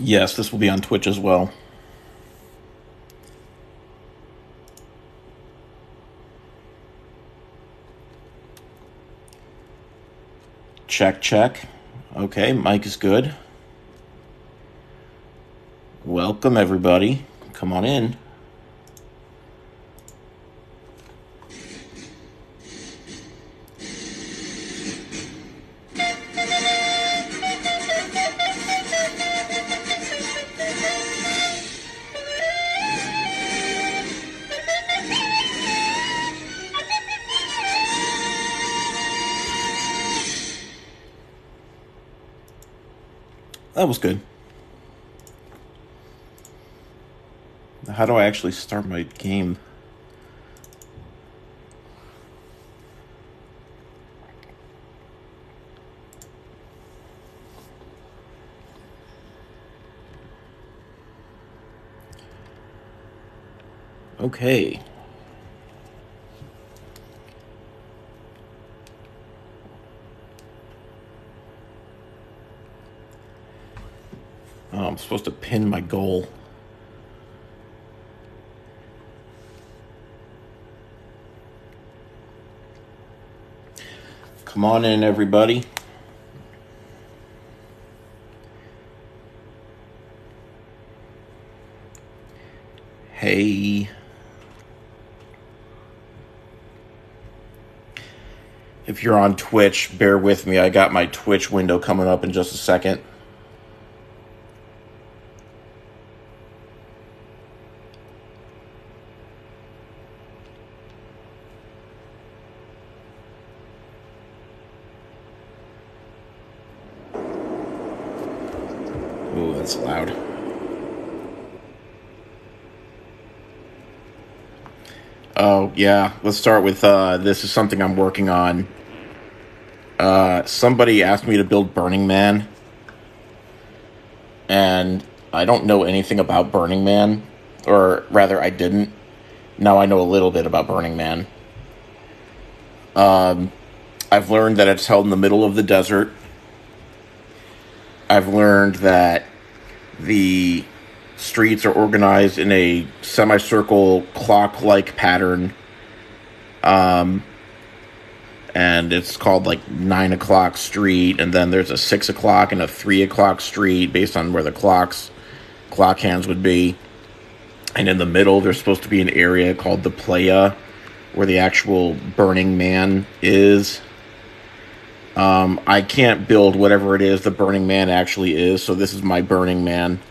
Yes, this will be on Twitch as well. Check, check. Okay, mic is good. Welcome, everybody. Come on in. That was good. How do I actually start my game? Okay. Oh, I'm supposed to pin my goal. Come on in, everybody. Hey. If you're on Twitch, bear with me. I got my Twitch window coming up in just a second. Ooh, that's loud. Oh, yeah. Let's start with, this is something I'm working on. Somebody asked me to build Burning Man. And I don't know anything about Burning Man. Or rather, I didn't. Now I know a little bit about Burning Man. I've learned that it's held in the middle of the desert. I've learned that the streets are organized in a semicircle clock-like pattern. And it's called like 9 o'clock street, and then there's a 6 o'clock and a 3 o'clock street based on where the clock hands would be. And in the middle, there's supposed to be an area called the Playa, where the actual Burning Man is. I can't build whatever it is the Burning Man actually is, so this is my Burning Man.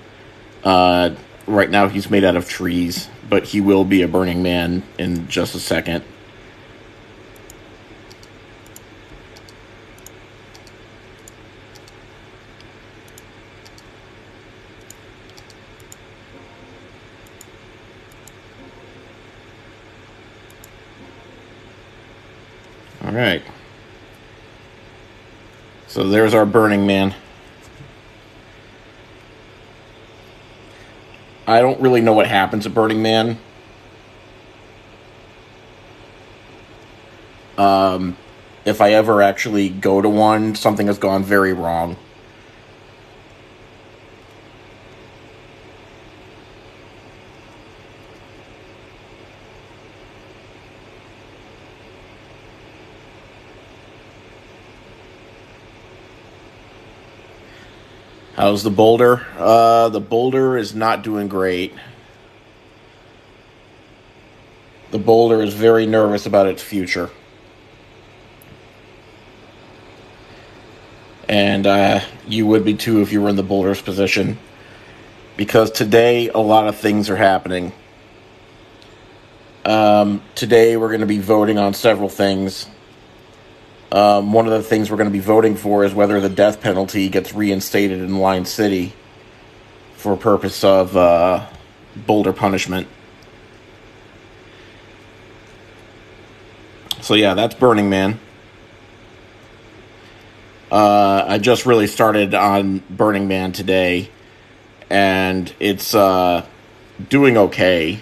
Right now he's made out of trees, but he will be a Burning Man in just a second. All right. So there's our Burning Man. I don't really know what happens at Burning Man. If I ever actually go to one, something has gone very wrong. How's the boulder? The boulder is not doing great. The boulder is very nervous about its future. And you would be too if you were in the boulder's position. Because today, a lot of things are happening. Today, we're going to be voting on several things. One of the things we're going to be voting for is whether the death penalty gets reinstated in Lion City for purpose of boulder punishment. So yeah, that's Burning Man. I just really started on Burning Man today, and it's doing okay.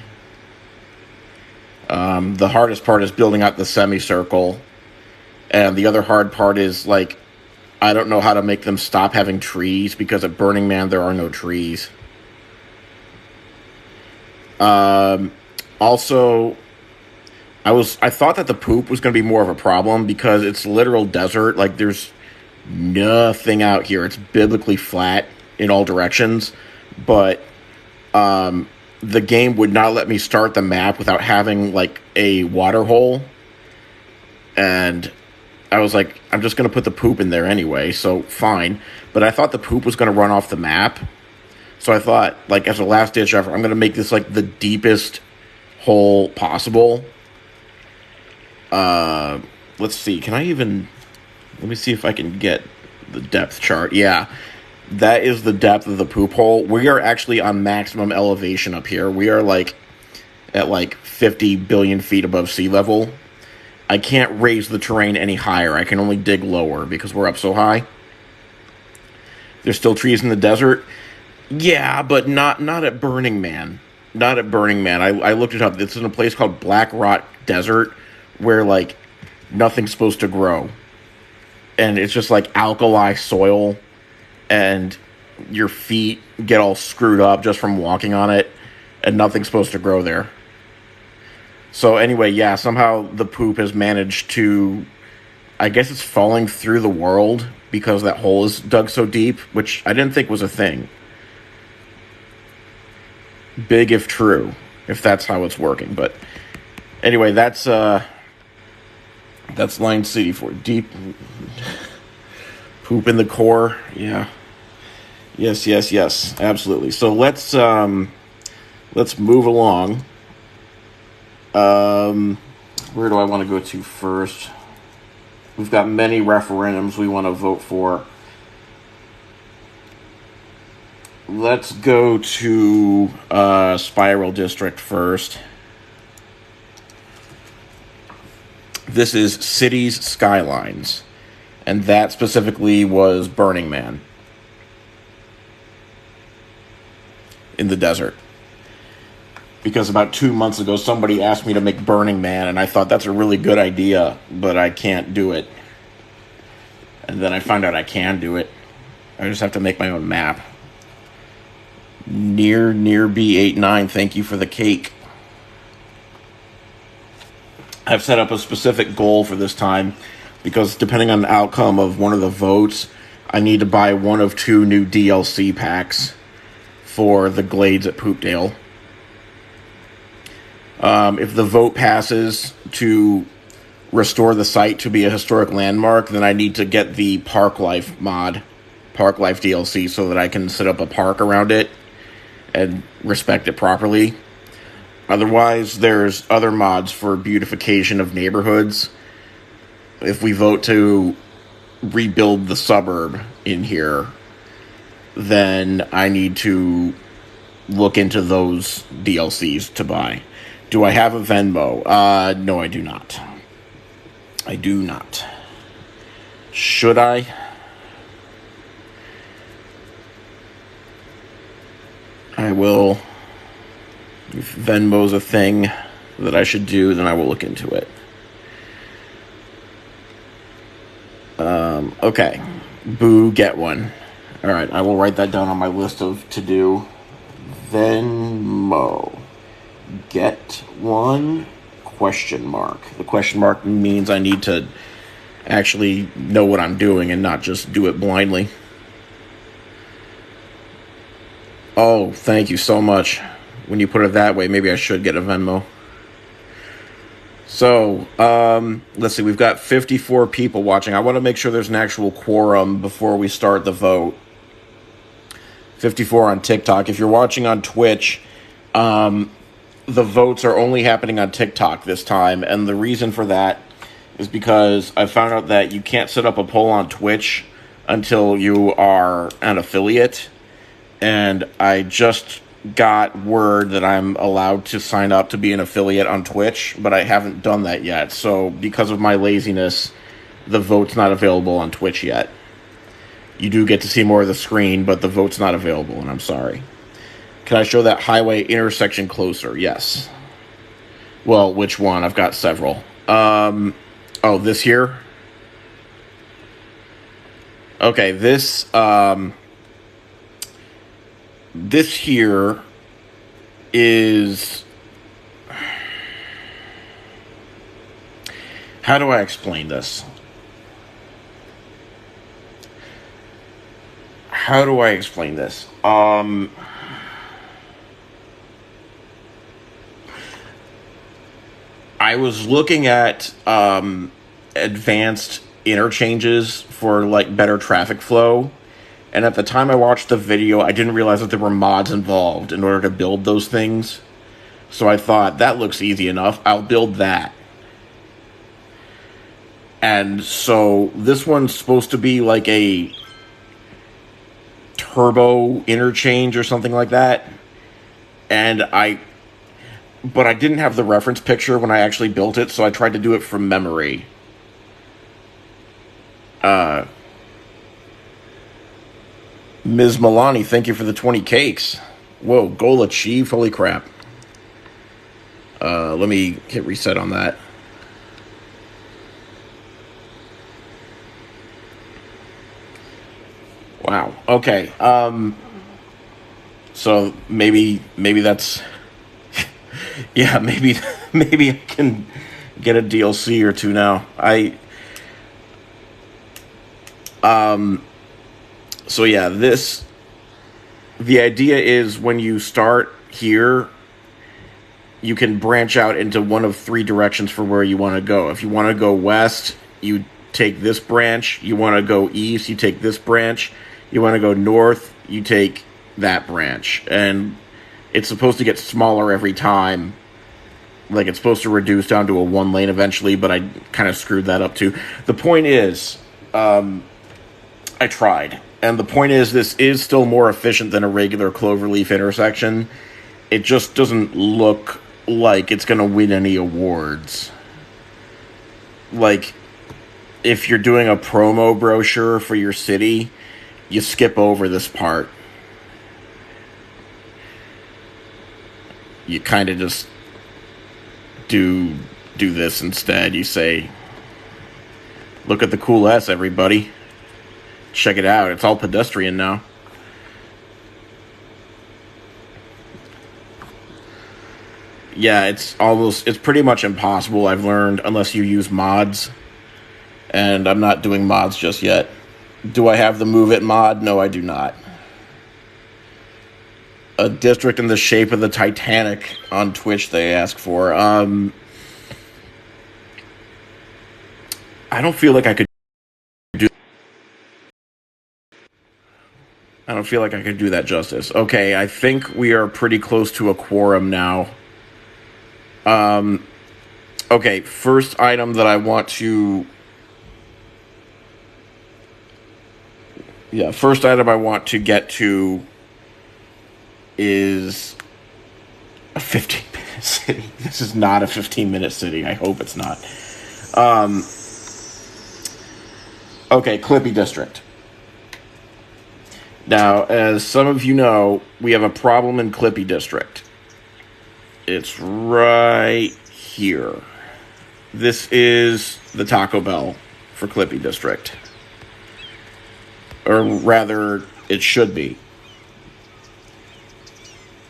The hardest part is building out the semicircle. And the other hard part is, like, I don't know how to make them stop having trees, because at Burning Man there are no trees. Also, I thought that the poop was going to be more of a problem because it's literal desert. Like, there's nothing out here. It's biblically flat in all directions, but the game would not let me start the map without having like a water hole, and I was like, I'm just going to put the poop in there anyway, so fine. But I thought the poop was going to run off the map, so I thought, like, as a last ditch effort, I'm going to make this like the deepest hole possible. Let's see, let me see if I can get the depth chart. Yeah, that is the depth of the poop hole. We are actually on maximum elevation up here. We are like at like 50 billion feet above sea level. I can't raise the terrain any higher. I can only dig lower because we're up so high. There's still trees in the desert. Yeah, but not at Burning Man. Not at Burning Man. I looked it up. It's in a place called Black Rock Desert where, like, nothing's supposed to grow. And it's just, like, alkali soil. And your feet get all screwed up just from walking on it. And nothing's supposed to grow there. So anyway, yeah, somehow the poop has managed to, I guess it's falling through the world because that hole is dug so deep, which I didn't think was a thing. Big if true, if that's how it's working. But anyway, that's Line City for deep poop in the core. Yeah. Yes, absolutely. So let's move along. Where do I want to go to first? We've got many referendums we want to vote for. Let's go to Spiral District first. This is Cities Skylines, and that specifically was Burning Man in the desert. Because about 2 months ago, somebody asked me to make Burning Man, and I thought that's a really good idea, but I can't do it. And then I found out I can do it. I just have to make my own map. Near B89, thank you for the cake. I've set up a specific goal for this time, because depending on the outcome of one of the votes, I need to buy one of 2 new DLC packs for the Glades at Poopdale. If the vote passes to restore the site to be a historic landmark, then I need to get the Park Life mod, Park Life DLC, so that I can set up a park around it and respect it properly. Otherwise, there's other mods for beautification of neighborhoods. If we vote to rebuild the suburb in here, then I need to look into those DLCs to buy. Do I have a Venmo? No, I do not. I do not. Should I? I will. If Venmo's a thing that I should do, then I will look into it. Okay. Boo, get one. Alright, I will write that down on my list of to-do. Venmo. Get one? Question mark. The question mark means I need to actually know what I'm doing and not just do it blindly. Oh, thank you so much. When you put it that way, maybe I should get a Venmo. So, let's see. We've got 54 people watching. I want to make sure there's an actual quorum before we start the vote. 54 on TikTok. If you're watching on Twitch, the votes are only happening on TikTok this time, and the reason for that is because I found out that you can't set up a poll on Twitch until you are an affiliate, and I just got word that I'm allowed to sign up to be an affiliate on Twitch, but I haven't done that yet, so because of my laziness, the vote's not available on Twitch yet. You do get to see more of the screen, but the vote's not available, and I'm sorry. Can I show that highway intersection closer? Yes. Well, which one? I've got several. Oh, this here? Okay, this here is, how do I explain this? How do I explain this? I was looking at advanced interchanges for like better traffic flow, and at the time I watched the video, I didn't realize that there were mods involved in order to build those things. So I thought, that looks easy enough, I'll build that. And so this one's supposed to be like a turbo interchange or something like that. But I didn't have the reference picture when I actually built it, so I tried to do it from memory. Ms. Milani, thank you for the 20 cakes. Whoa, goal achieved, holy crap. Let me hit reset on that. Wow, okay. So maybe that's... yeah, maybe I can get a DLC or two now. So yeah, the idea is when you start here, you can branch out into one of three directions for where you want to go. If you want to go west, you take this branch. You want to go east, you take this branch. You want to go north, you take that branch. And it's supposed to get smaller every time. Like, it's supposed to reduce down to a one lane eventually, but I kind of screwed that up too. The point is, I tried. And the point is, this is still more efficient than a regular cloverleaf intersection. It just doesn't look like it's going to win any awards. Like, if you're doing a promo brochure for your city, you skip over this part. You kind of just do this instead. You say, look at the cool S, everybody. Check it out. It's all pedestrian now. Yeah, it's pretty much impossible, I've learned, unless you use mods. And I'm not doing mods just yet. Do I have the Move It mod? No, I do not. A district in the shape of the Titanic on Twitch they ask for. I don't feel like I could do that justice. Okay, I think we are pretty close to a quorum now. Okay, first item that I want to... Yeah, first item I want to get to is a 15-minute city. This is not a 15-minute city. I hope it's not. Okay, Clippy District. Now, as some of you know, we have a problem in Clippy District. It's right here. This is the Taco Bell for Clippy District. Or rather, it should be.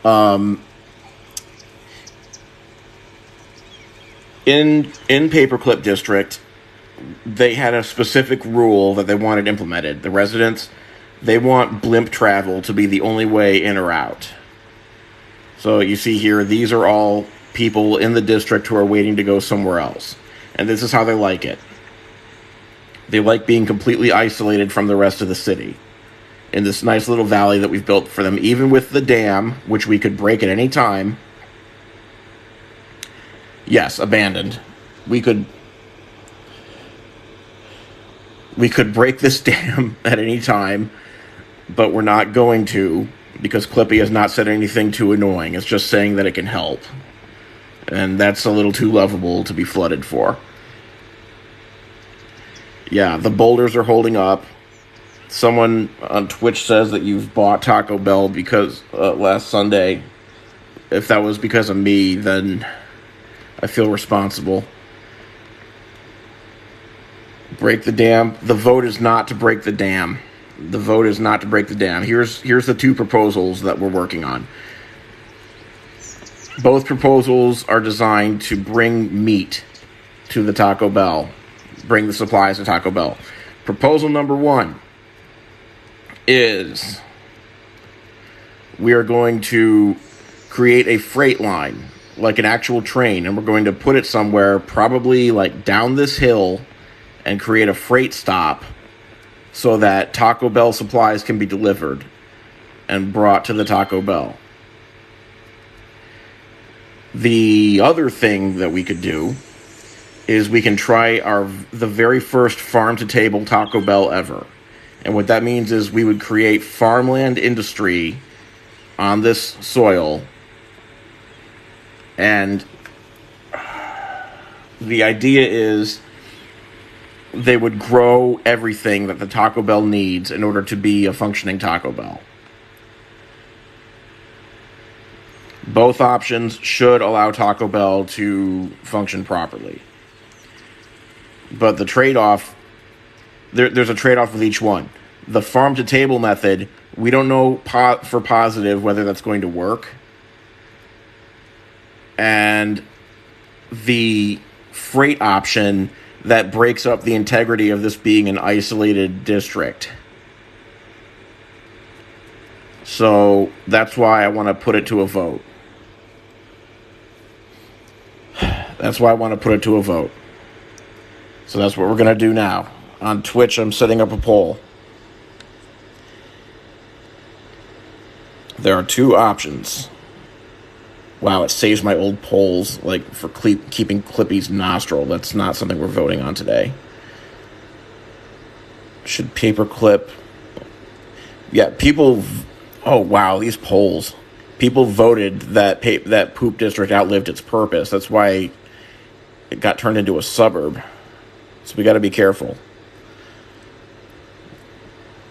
In Paperclip District, they had a specific rule that they wanted implemented. The residents, they want blimp travel to be the only way in or out. So you see here, these are all people in the district who are waiting to go somewhere else. And this is how they like it. They like being completely isolated from the rest of the city. In this nice little valley that we've built for them, even with the dam, which we could break at any time. Yes, abandoned. We could break this dam at any time, but we're not going to, because Clippy has not said anything too annoying. It's just saying that it can help. And that's a little too lovable to be flooded for. Yeah, the boulders are holding up. Someone on Twitch says that you've bought Taco Bell because last Sunday. If that was because of me, then I feel responsible. Break the dam. The vote is not to break the dam. The vote is not to break the dam. Here's the two proposals that we're working on. Both proposals are designed to bring meat to the Taco Bell. Bring the supplies to Taco Bell. Proposal number 1 is we are going to create a freight line, like an actual train, and we're going to put it somewhere, probably like down this hill, and create a freight stop so that Taco Bell supplies can be delivered and brought to the Taco Bell. The other thing that we could do is we can try the very first farm-to-table Taco Bell ever. And what that means is we would create farmland industry on this soil, and the idea is they would grow everything that the Taco Bell needs in order to be a functioning Taco Bell. Both options should allow Taco Bell to function properly. But the trade-off, there's a trade-off with each one. The farm-to-table method, we don't know for positive whether that's going to work. And the freight option, that breaks up the integrity of this being an isolated district. So that's why I want to put it to a vote. That's why I want to put it to a vote. So that's what we're going to do now. On Twitch, I'm setting up a poll. There are two options. Wow, it saves my old polls, like, for keeping Clippy's nostril. That's not something we're voting on today. Should paperclip... Yeah, people... Oh, wow, these polls. People voted that that poop district outlived its purpose. That's why it got turned into a suburb. So we got to be careful.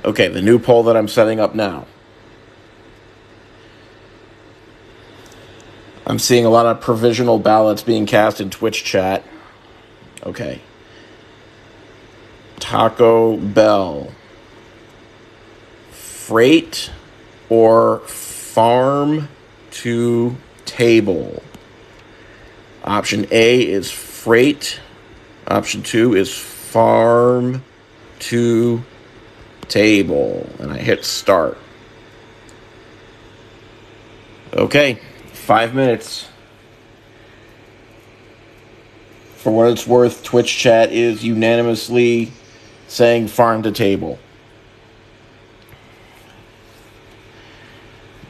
Okay, the new poll that I'm setting up now. I'm seeing a lot of provisional ballots being cast in Twitch chat. Okay. Taco Bell. Freight or farm to table? Option A is freight. Option 2 is farm to table. And I hit start. Okay. 5 minutes. For what it's worth, Twitch chat is unanimously saying farm to table.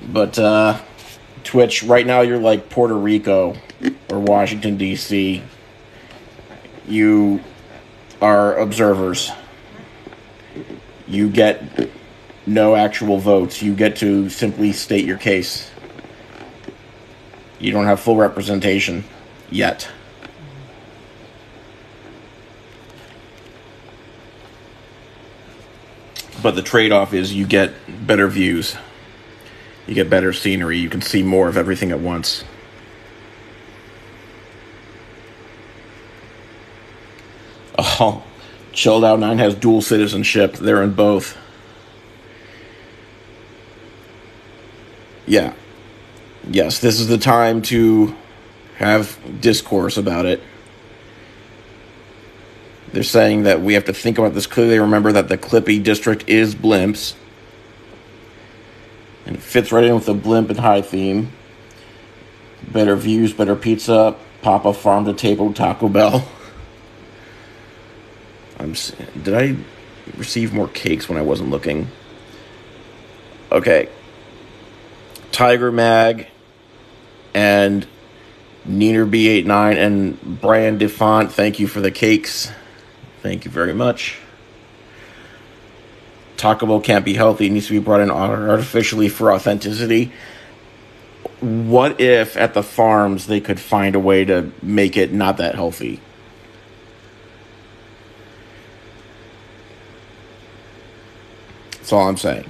But Twitch, right now you're like Puerto Rico or Washington, D.C. You are observers. You get no actual votes. You get to simply state your case. You don't have full representation yet. But the trade-off is you get better views. You get better scenery. You can see more of everything at once. Oh, Chilled Out 9 has dual citizenship. They're in both. Yeah. Yes, this is the time to have discourse about it. They're saying that we have to think about this clearly. Remember that the Clippy district is blimps. And it fits right in with the blimp and high theme. Better views, better pizza, Papa Farm to Table, Taco Bell. Did I receive more cakes when I wasn't looking? Okay. Tiger Mag and Neener B89 and Brian DeFont, thank you for the cakes. Thank you very much. Taco Bell can't be healthy. It needs to be brought in artificially for authenticity. What if at the farms they could find a way to make it not that healthy? That's all I'm saying.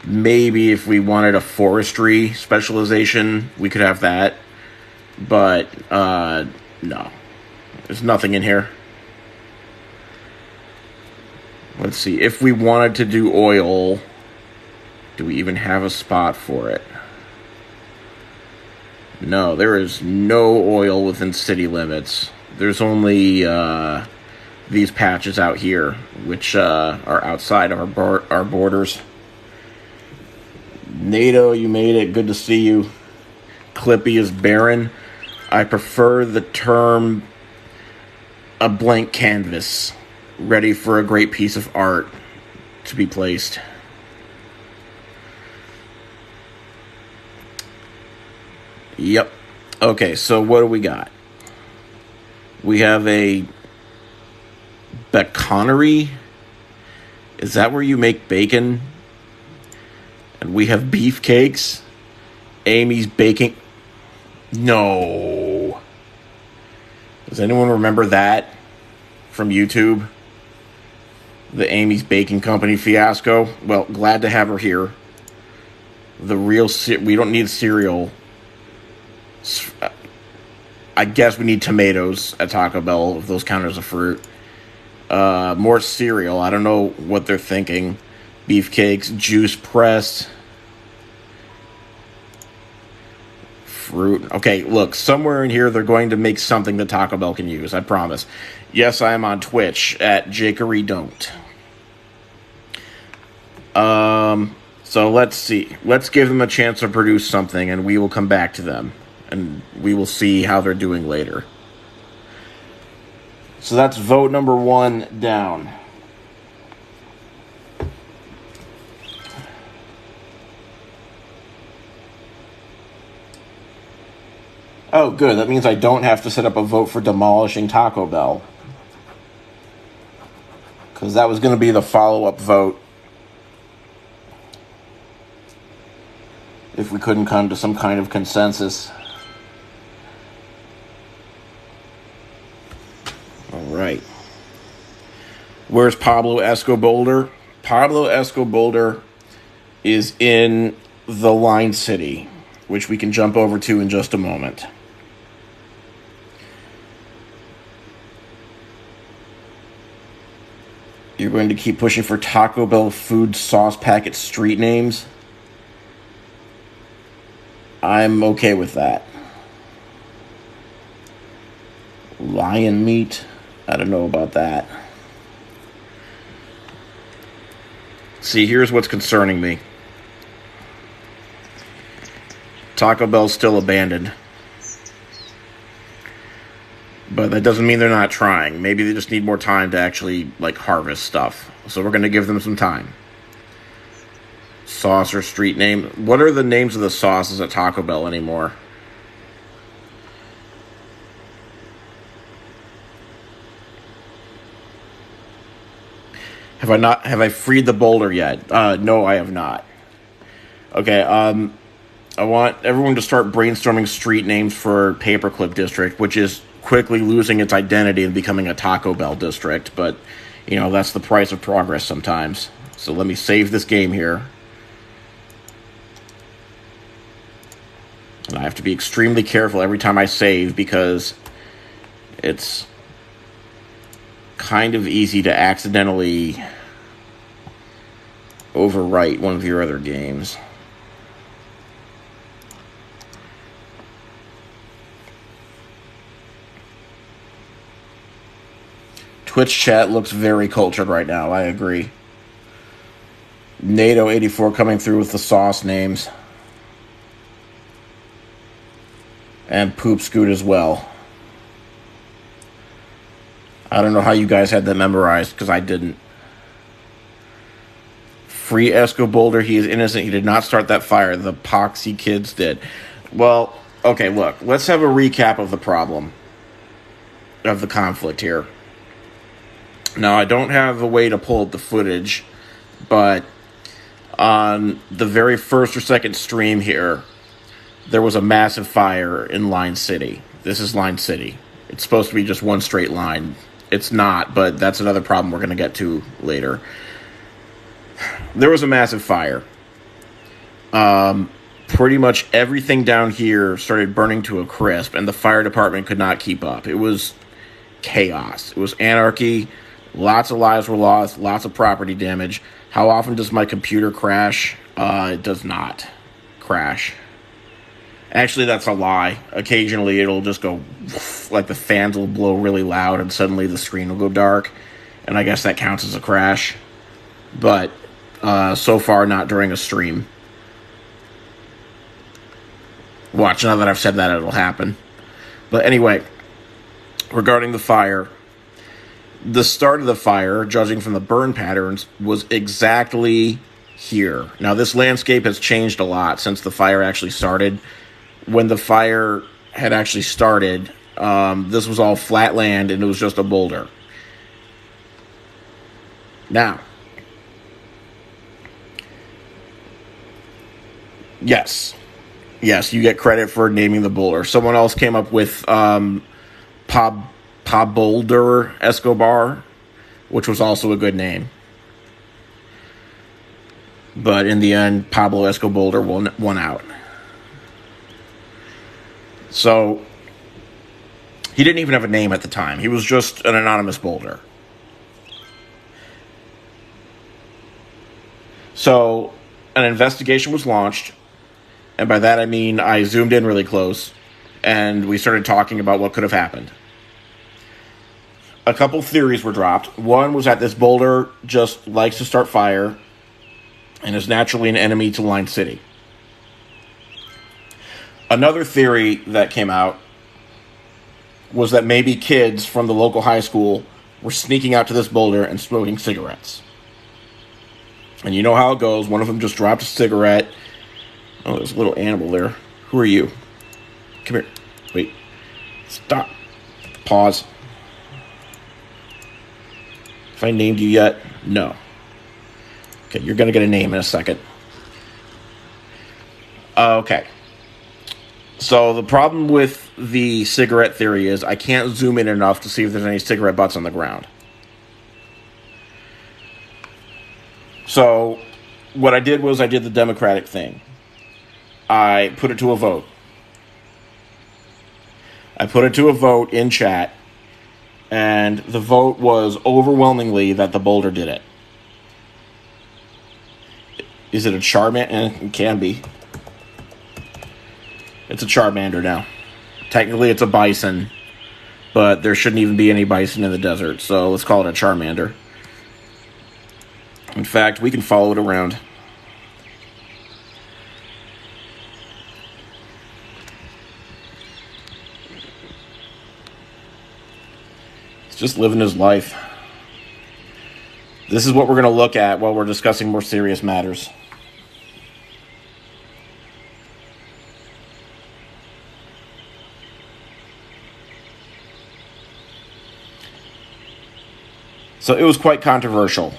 Maybe if we wanted a forestry specialization, we could have that. But, no. There's nothing in here. Let's see. If we wanted to do oil, do we even have a spot for it? No, there is no oil within city limits. There's only these patches out here, which are outside of our borders. NATO, you made it. Good to see you. Clippy is barren. I prefer the term a blank canvas, ready for a great piece of art to be placed. Yep. Okay, so what do we got? We have a baconery. Is that where you make bacon? And we have beefcakes. Amy's baking. No. Does anyone remember that from YouTube? The Amy's Baking Company fiasco? Well, glad to have her here. The real... we don't need cereal. I guess we need tomatoes at Taco Bell, if those count as a fruit. More cereal. I don't know what they're thinking. Beefcakes, juice pressed. Fruit. Okay, look, somewhere in here they're going to make something that Taco Bell can use, I promise. Yes, I am on Twitch at jakeydon't. So let's see. Let's give them a chance to produce something, and we will come back to them. And we will see how they're doing later. So that's vote number 1 down. Oh, good. That means I don't have to set up a vote for demolishing Taco Bell. Because that was going to be the follow-up vote. If we couldn't come to some kind of consensus. All right. Where's Pablo Escobar? Pablo Escobar is in the Line City, which we can jump over to in just a moment. You're going to keep pushing for Taco Bell food sauce packet street names? I'm okay with that. Lion meat? I don't know about that. See, here's what's concerning me. Taco Bell's still abandoned. But that doesn't mean they're not trying. Maybe they just need more time to actually, harvest stuff. So we're going to give them some time. Sauce or street name. What are the names of the sauces at Taco Bell anymore? Have I freed the boulder yet? No, I have not. Okay, I want everyone to start brainstorming street names for Paperclip District, which is quickly losing its identity and becoming a Taco Bell district, but, that's the price of progress sometimes. So let me save this game here. And I have to be extremely careful every time I save because it's kind of easy to accidentally overwrite one of your other games. Twitch chat looks very cultured right now, I agree. NATO 84 coming through with the sauce names. And Poop Scoot as well. I don't know how you guys had that memorized, because I didn't. Free Escobar, he is innocent. He did not start that fire. The Poxy kids did. Well, okay, look. Let's have a recap of the problem. Of the conflict here. Now, I don't have a way to pull up the footage, but on the very first or second stream here, there was a massive fire in Line City. This is Line City. It's supposed to be just one straight line. It's not, but that's another problem we're going to get to later. There was a massive fire. Pretty much everything down here started burning to a crisp, and the fire department could not keep up. It was chaos. It was anarchy. Lots of lives were lost. Lots of property damage. How often does my computer crash? It does not crash. Actually, that's a lie. Occasionally, it'll just go, like the fans will blow really loud, and suddenly the screen will go dark. And I guess that counts as a crash. But so far, not during a stream. Watch, now that I've said that, it'll happen. But anyway, regarding the fire, the start of the fire, judging from the burn patterns, was exactly here. Now, this landscape has changed a lot since the fire actually started. When the fire had actually started, this was all flat land, and it was just a boulder. Now, yes, you get credit for naming the boulder. Someone else came up with Boulder Escobar, which was also a good name. But in the end, Pablo Escobar won out. So, he didn't even have a name at the time. He was just an anonymous boulder. So, an investigation was launched. And by that I mean I zoomed in really close, and we started talking about what could have happened. A couple theories were dropped. One was that this boulder just likes to start fire and is naturally an enemy to Line City. Another theory that came out was that maybe kids from the local high school were sneaking out to this boulder and smoking cigarettes. And you know how it goes. One of them just dropped a cigarette. Oh, there's a little animal there. Who are you? Come here. Wait. Stop. Pause. Have I named you yet? No. Okay, you're going to get a name in a second. Okay. So the problem with the cigarette theory is I can't zoom in enough to see if there's any cigarette butts on the ground. So what I did was I did the Democratic thing. I put it to a vote. I put it to a vote in chat, and the vote was overwhelmingly that the boulder did it. Is it a Charmander? It can be. It's a Charmander now. Technically, it's a bison, but there shouldn't even be any bison in the desert, so let's call it a Charmander. In fact, we can follow it around. He's just living his life. This is what we're going to look at while we're discussing more serious matters. So it was quite controversial.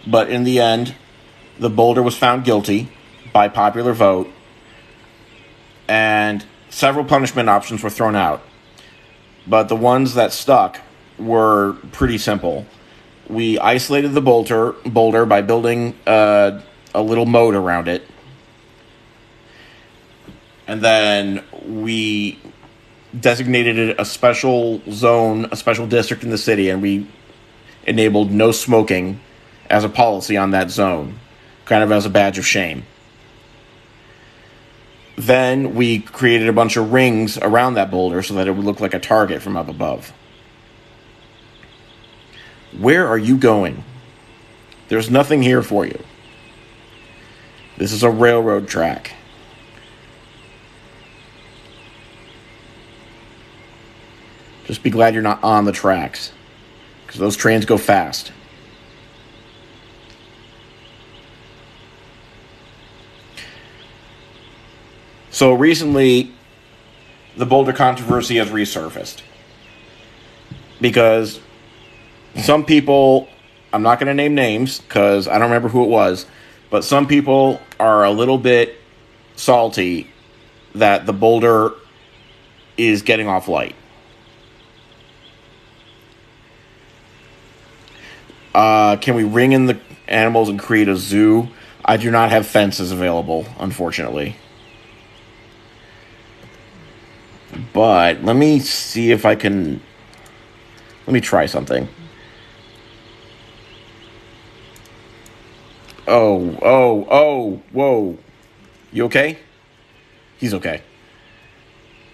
But in the end, the boulder was found guilty by popular vote, and several punishment options were thrown out. But the ones that stuck were pretty simple. We isolated the boulder by building a little moat around it. And then we designated it a special zone, a special district in the city, and we enabled no smoking as a policy on that zone, kind of as a badge of shame. Then we created a bunch of rings around that boulder so that it would look like a target from up above. Where are you going? There's nothing here for you. This is a railroad track. Just be glad you're not on the tracks, because those trains go fast. So recently, the boulder controversy has resurfaced. Because some people, I'm not going to name names because I don't remember who it was, but some people are a little bit salty that the boulder is getting off light. Can we ring in the animals and create a zoo? I do not have fences available, unfortunately. But let me see if I can... Let me try something. Oh, whoa. You okay? He's okay.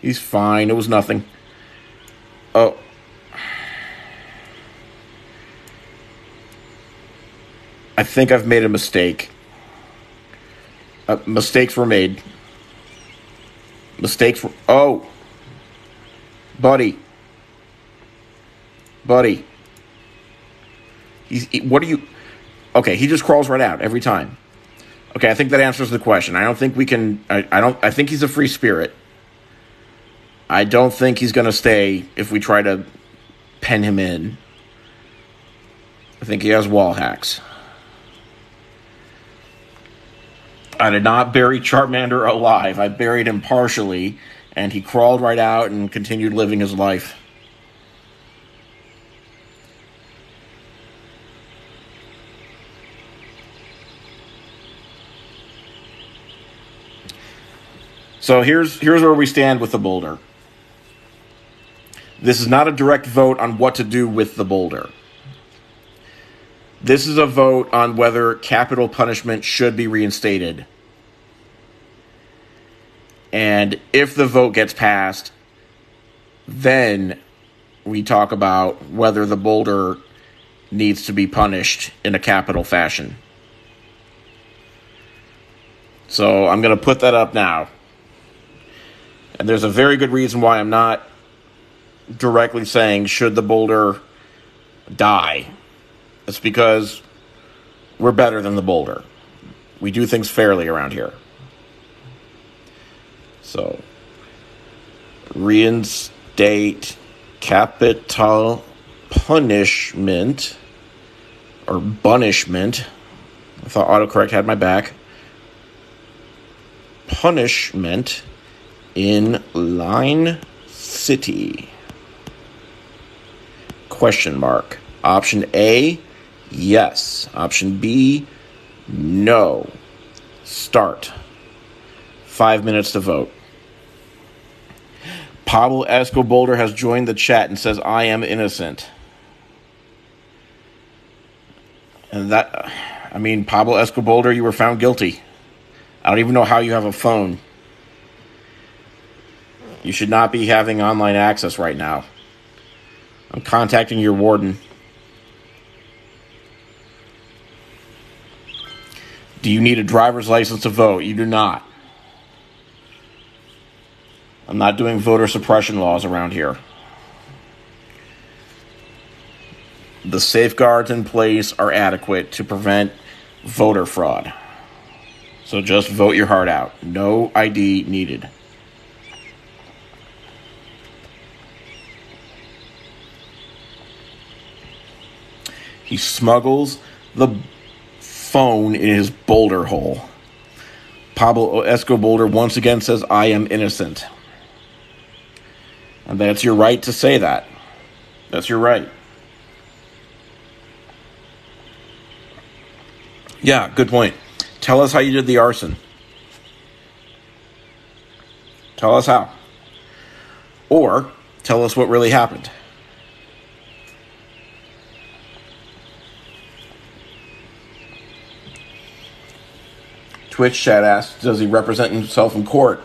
He's fine. It was nothing. Oh. I think I've made a mistake. Mistakes were made. Oh. Buddy. What are you... Okay, he just crawls right out every time. Okay, I think that answers the question. I don't think we can... I think he's a free spirit. I don't think he's going to stay if we try to pen him in. I think he has wall hacks. I did not bury Charmander alive. I buried him partially, and he crawled right out and continued living his life. So here's where we stand with the boulder. This is not a direct vote on what to do with the boulder. This is a vote on whether capital punishment should be reinstated. And if the vote gets passed, then we talk about whether the boulder needs to be punished in a capital fashion. So I'm going to put that up now. And there's a very good reason why I'm not directly saying should the boulder die. It's because we're better than the boulder. We do things fairly around here. So, reinstate capital punishment or punishment. I thought autocorrect had my back. Punishment in Line City. Question mark. Option A, yes. Option B, no. Start. 5 minutes to vote. Pablo Escoboulder has joined the chat and says, I am innocent. And Pablo Escoboulder, you were found guilty. I don't even know how you have a phone. You should not be having online access right now. I'm contacting your warden. Do you need a driver's license to vote? You do not. I'm not doing voter suppression laws around here. The safeguards in place are adequate to prevent voter fraud. So just vote your heart out. No ID needed. He smuggles the phone in his boulder hole. Pablo Escoboulder once again says, I am innocent. And that's your right to say that. That's your right. Yeah, good point. Tell us how you did the arson. Tell us how. Or tell us what really happened. Twitch chat asks, does he represent himself in court?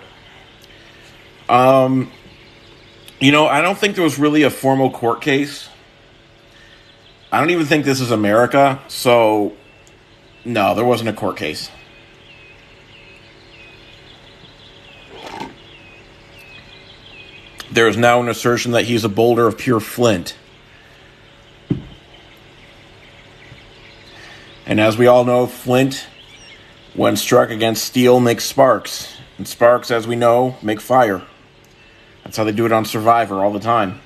I don't think there was really a formal court case. I don't even think this is America, so no, there wasn't a court case. There is now an assertion that he's a boulder of pure flint. And as we all know, flint, when struck against steel, makes sparks. And sparks, as we know, make fire. That's how they do it on Survivor all the time.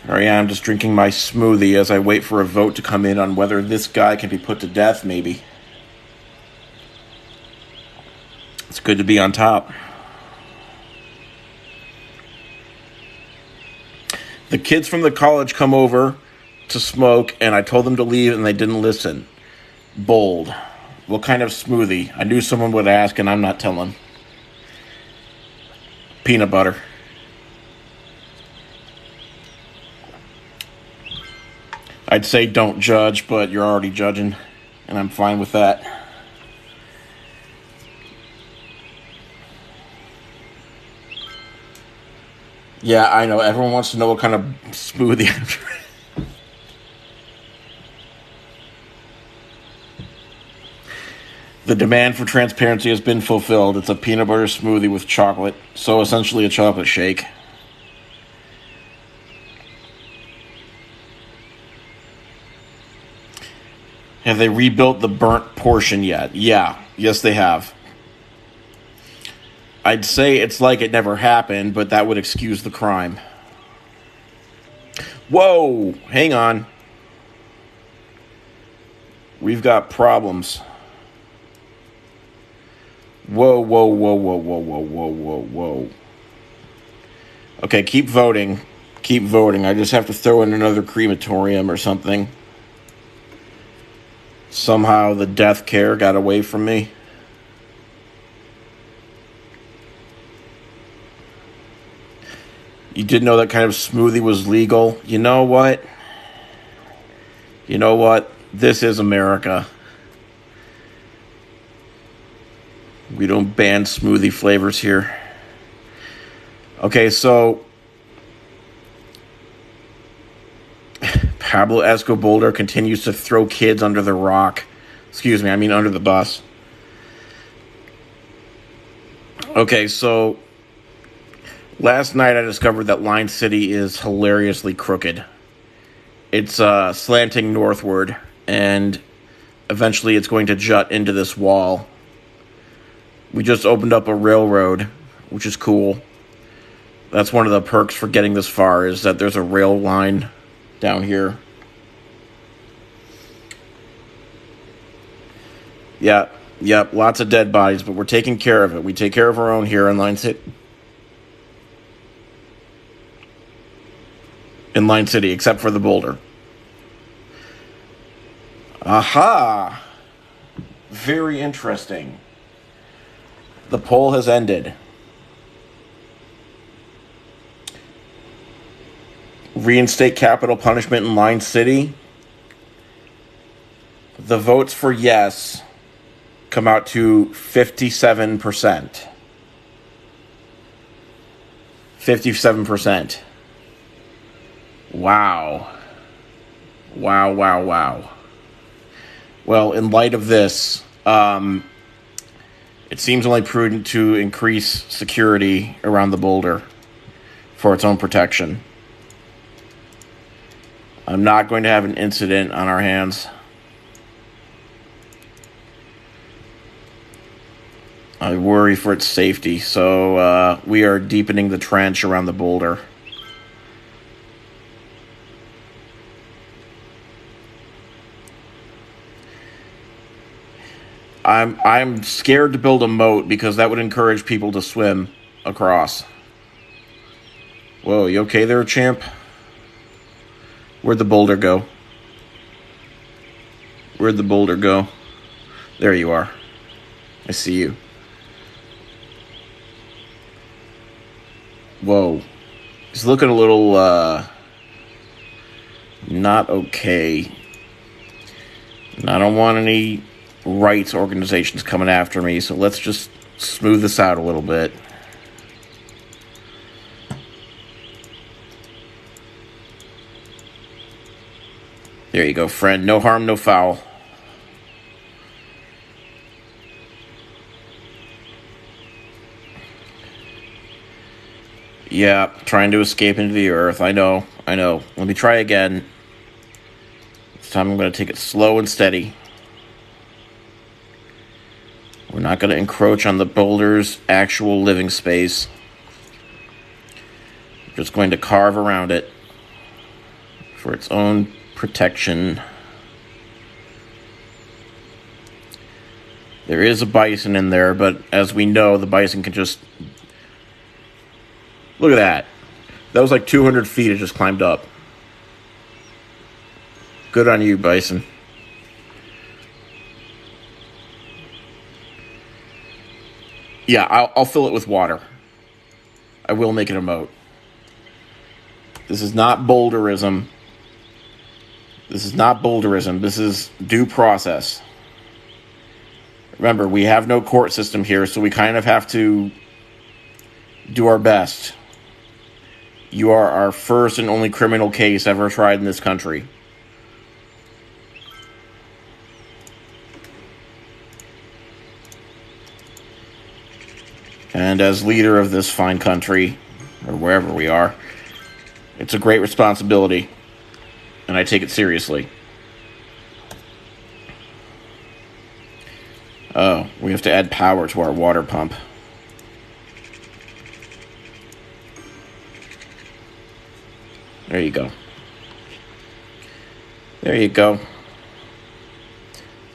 Here I am just drinking my smoothie as I wait for a vote to come in on whether this guy can be put to death, maybe. It's good to be on top. The kids from the college come over to smoke, and I told them to leave, and they didn't listen. Bold. What kind of smoothie? I knew someone would ask, and I'm not telling. Peanut butter. I'd say don't judge, but you're already judging, and I'm fine with that. Yeah, I know. Everyone wants to know what kind of smoothie I'm drinking. The demand for transparency has been fulfilled. It's a peanut butter smoothie with chocolate, so essentially a chocolate shake. Have they rebuilt the burnt portion yet? Yeah, yes they have. I'd say it's like it never happened, but that would excuse the crime. Whoa, hang on. We've got problems. Whoa, whoa, whoa, whoa, whoa, whoa, whoa, whoa, whoa. Okay, keep voting. Keep voting. I just have to throw in another crematorium or something. Somehow the death care got away from me. You didn't know that kind of smoothie was legal? You know what? You know what? This is America. We don't ban smoothie flavors here. Okay, so Pablo Escobar continues to throw kids under the rock. Excuse me, I mean under the bus. Okay, so last night I discovered that Line City is hilariously crooked. It's slanting northward, and eventually it's going to jut into this wall. We just opened up a railroad, which is cool. That's one of the perks for getting this far, is that there's a rail line down here. Yeah, yep, lots of dead bodies, but we're taking care of it. We take care of our own here in Line City. In Line City, except for the boulder. Aha! Very interesting. The poll has ended. Reinstate capital punishment in Line City. The votes for yes come out to 57%. 57%. Wow. Wow, wow, wow. Well, in light of this, it seems only prudent to increase security around the boulder for its own protection. I'm not going to have an incident on our hands. I worry for its safety, so we are deepening the trench around the boulder. I'm scared to build a moat because that would encourage people to swim across. Whoa, you okay there, champ? Where'd the boulder go? Where'd the boulder go? There you are. I see you. Whoa. He's looking a little, not okay. And I don't want any rights organizations coming after me, so let's just smooth this out a little bit. There you go, friend. No harm, no foul. Yeah, trying to escape into the earth. I know. Let me try again. This time I'm going to take it slow and steady. We're not going to encroach on the boulder's actual living space. We're just going to carve around it for its own protection. There is a bison in there, but as we know, the bison can just... Look at that. That was like 200 feet it just climbed up. Good on you, Bison. Yeah, I'll fill it with water. I will make it a moat. This is not boulderism. This is not boulderism. This is due process. Remember, we have no court system here, so we kind of have to do our best. You are our first and only criminal case ever tried in this country. And as leader of this fine country, or wherever we are, it's a great responsibility, and I take it seriously. Oh, we have to add power to our water pump. There you go. There you go.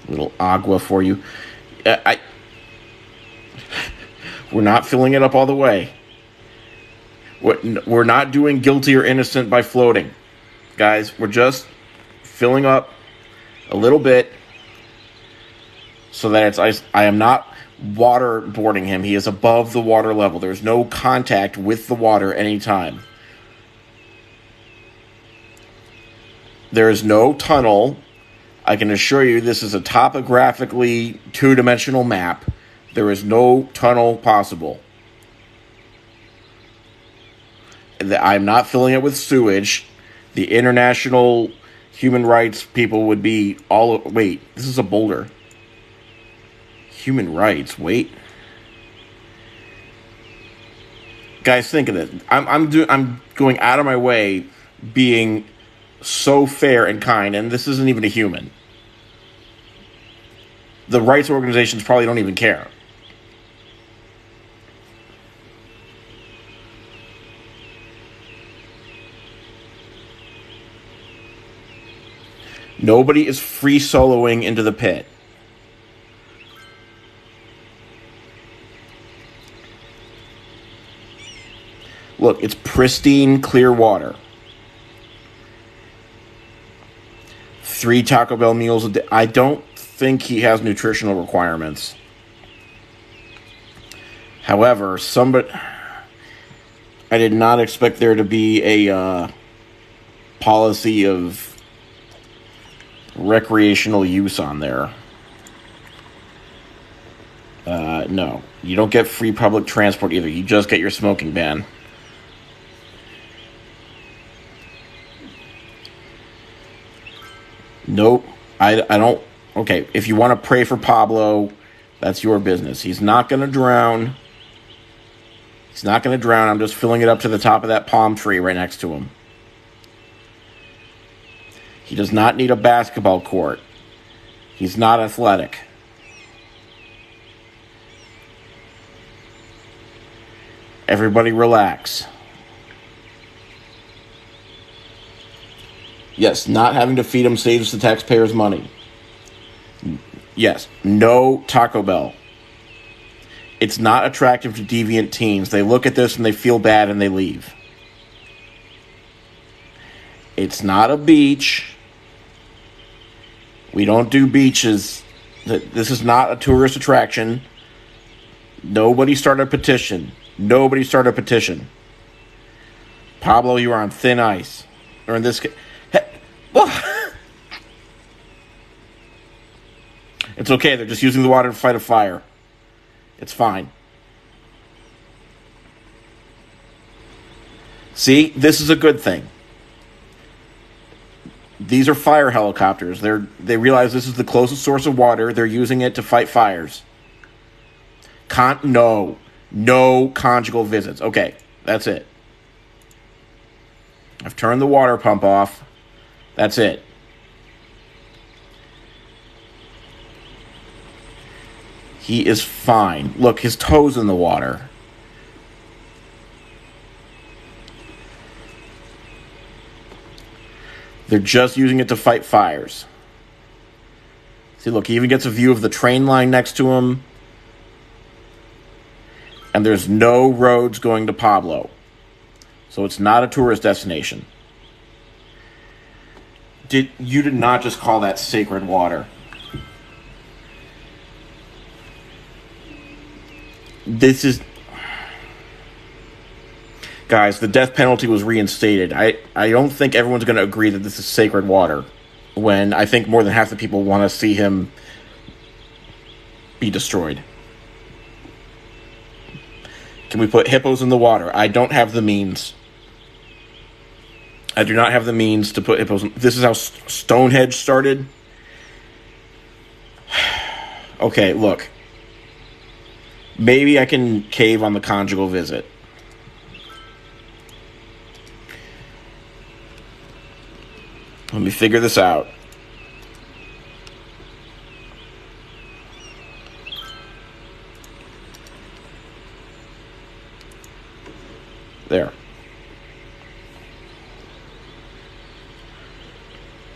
Little agua for you. We're not filling it up all the way. We're not doing guilty or innocent by floating. Guys, we're just filling up a little bit so that it's ice. I am not waterboarding him. He is above the water level. There's no contact with the water anytime. There is no tunnel. I can assure you this is a topographically two-dimensional map. There is no tunnel possible. I'm not filling it with sewage. The international human rights people would be all... Wait, this is a boulder. Human rights, wait. Guys, think of this. I'm going out of my way being so fair and kind, and this isn't even a human. The rights organizations probably don't even care. Nobody is free soloing into the pit. Look, it's pristine, clear water. 3 Taco Bell meals a day. I don't think he has nutritional requirements. However, I did not expect there to be a policy of recreational use on there. No, you don't get free public transport either. You just get your smoking ban. Nope, I don't. Okay, if you want to pray for Pablo, that's your business. He's not going to drown. He's not going to drown. I'm just filling it up to the top of that palm tree right next to him. He does not need a basketball court. He's not athletic. Everybody relax. Yes, not having to feed him saves the taxpayers money. Yes, no Taco Bell. It's not attractive to deviant teens. They look at this and they feel bad and they leave. It's not a beach. We don't do beaches. This is not a tourist attraction. Nobody started a petition. Nobody started a petition. Pablo, you are on thin ice. Or in this case... It's okay. They're just using the water to fight a fire. It's fine. See? This is a good thing. These are fire helicopters. They realize this is the closest source of water. They're using it to fight fires. No conjugal visits. Okay, that's it. I've turned the water pump off. That's it. He is fine. Look, his toes in the water. They're just using it to fight fires. See, look, he even gets a view of the train line next to him. And there's no roads going to Pablo. So it's not a tourist destination. You did not just call that sacred water. This is... Guys, the death penalty was reinstated. I don't think everyone's going to agree that this is sacred water, when I think more than half the people want to see him be destroyed. Can we put hippos in the water? I don't have the means. I do not have the means to put hippos in. This is how Stonehenge started. Okay, look. Maybe I can cave on the conjugal visit. Let me figure this out. There.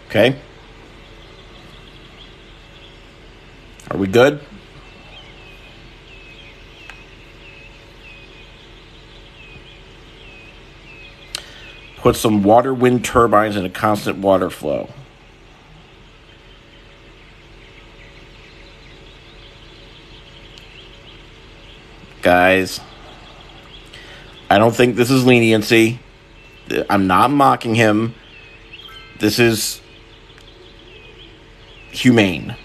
Okay. Are we good? Put some water wind turbines in a constant water flow. Guys, I don't think this is leniency. I'm not mocking him. This is humane.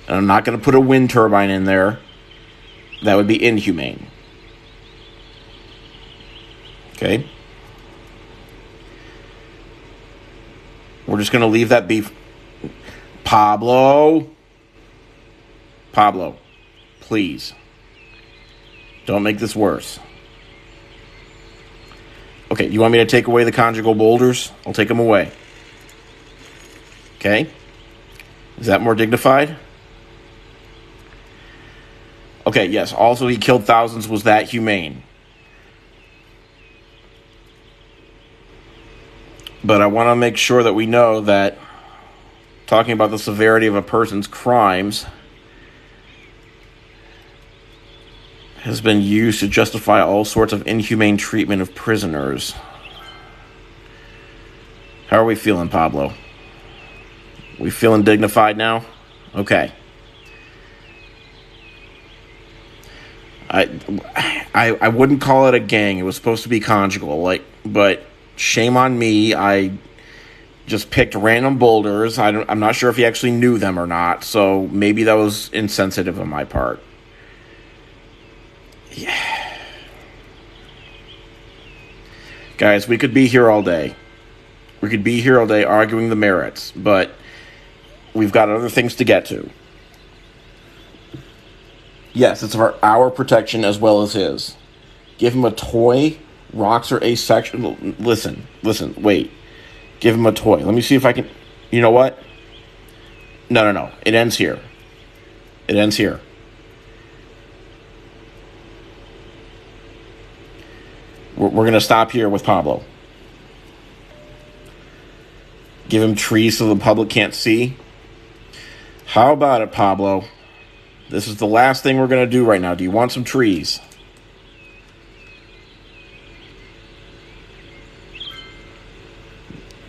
And I'm not going to put a wind turbine in there. That would be inhumane. Okay? We're just going to leave that be. Pablo, please. Don't make this worse. Okay, you want me to take away the conjugal boulders? I'll take them away. Okay? Is that more dignified? Okay, yes. Also, he killed thousands. Was that humane? But I want to make sure that we know that talking about the severity of a person's crimes has been used to justify all sorts of inhumane treatment of prisoners. How are we feeling, Pablo? We feeling dignified now? Okay. I wouldn't call it a gang. It was supposed to be conjugal, but shame on me. I just picked random boulders. I'm not sure if he actually knew them or not, so maybe that was insensitive on my part. Yeah. Guys, we could be here all day. We could be here all day arguing the merits, but we've got other things to get to. Yes, it's for our protection as well as his. Give him a toy. Rocks are asexual. Listen, wait. Give him a toy. Let me see if I can... You know what? No. It ends here. We're going to stop here with Pablo. Give him trees so the public can't see. How about it, Pablo? This is the last thing we're going to do right now. Do you want some trees?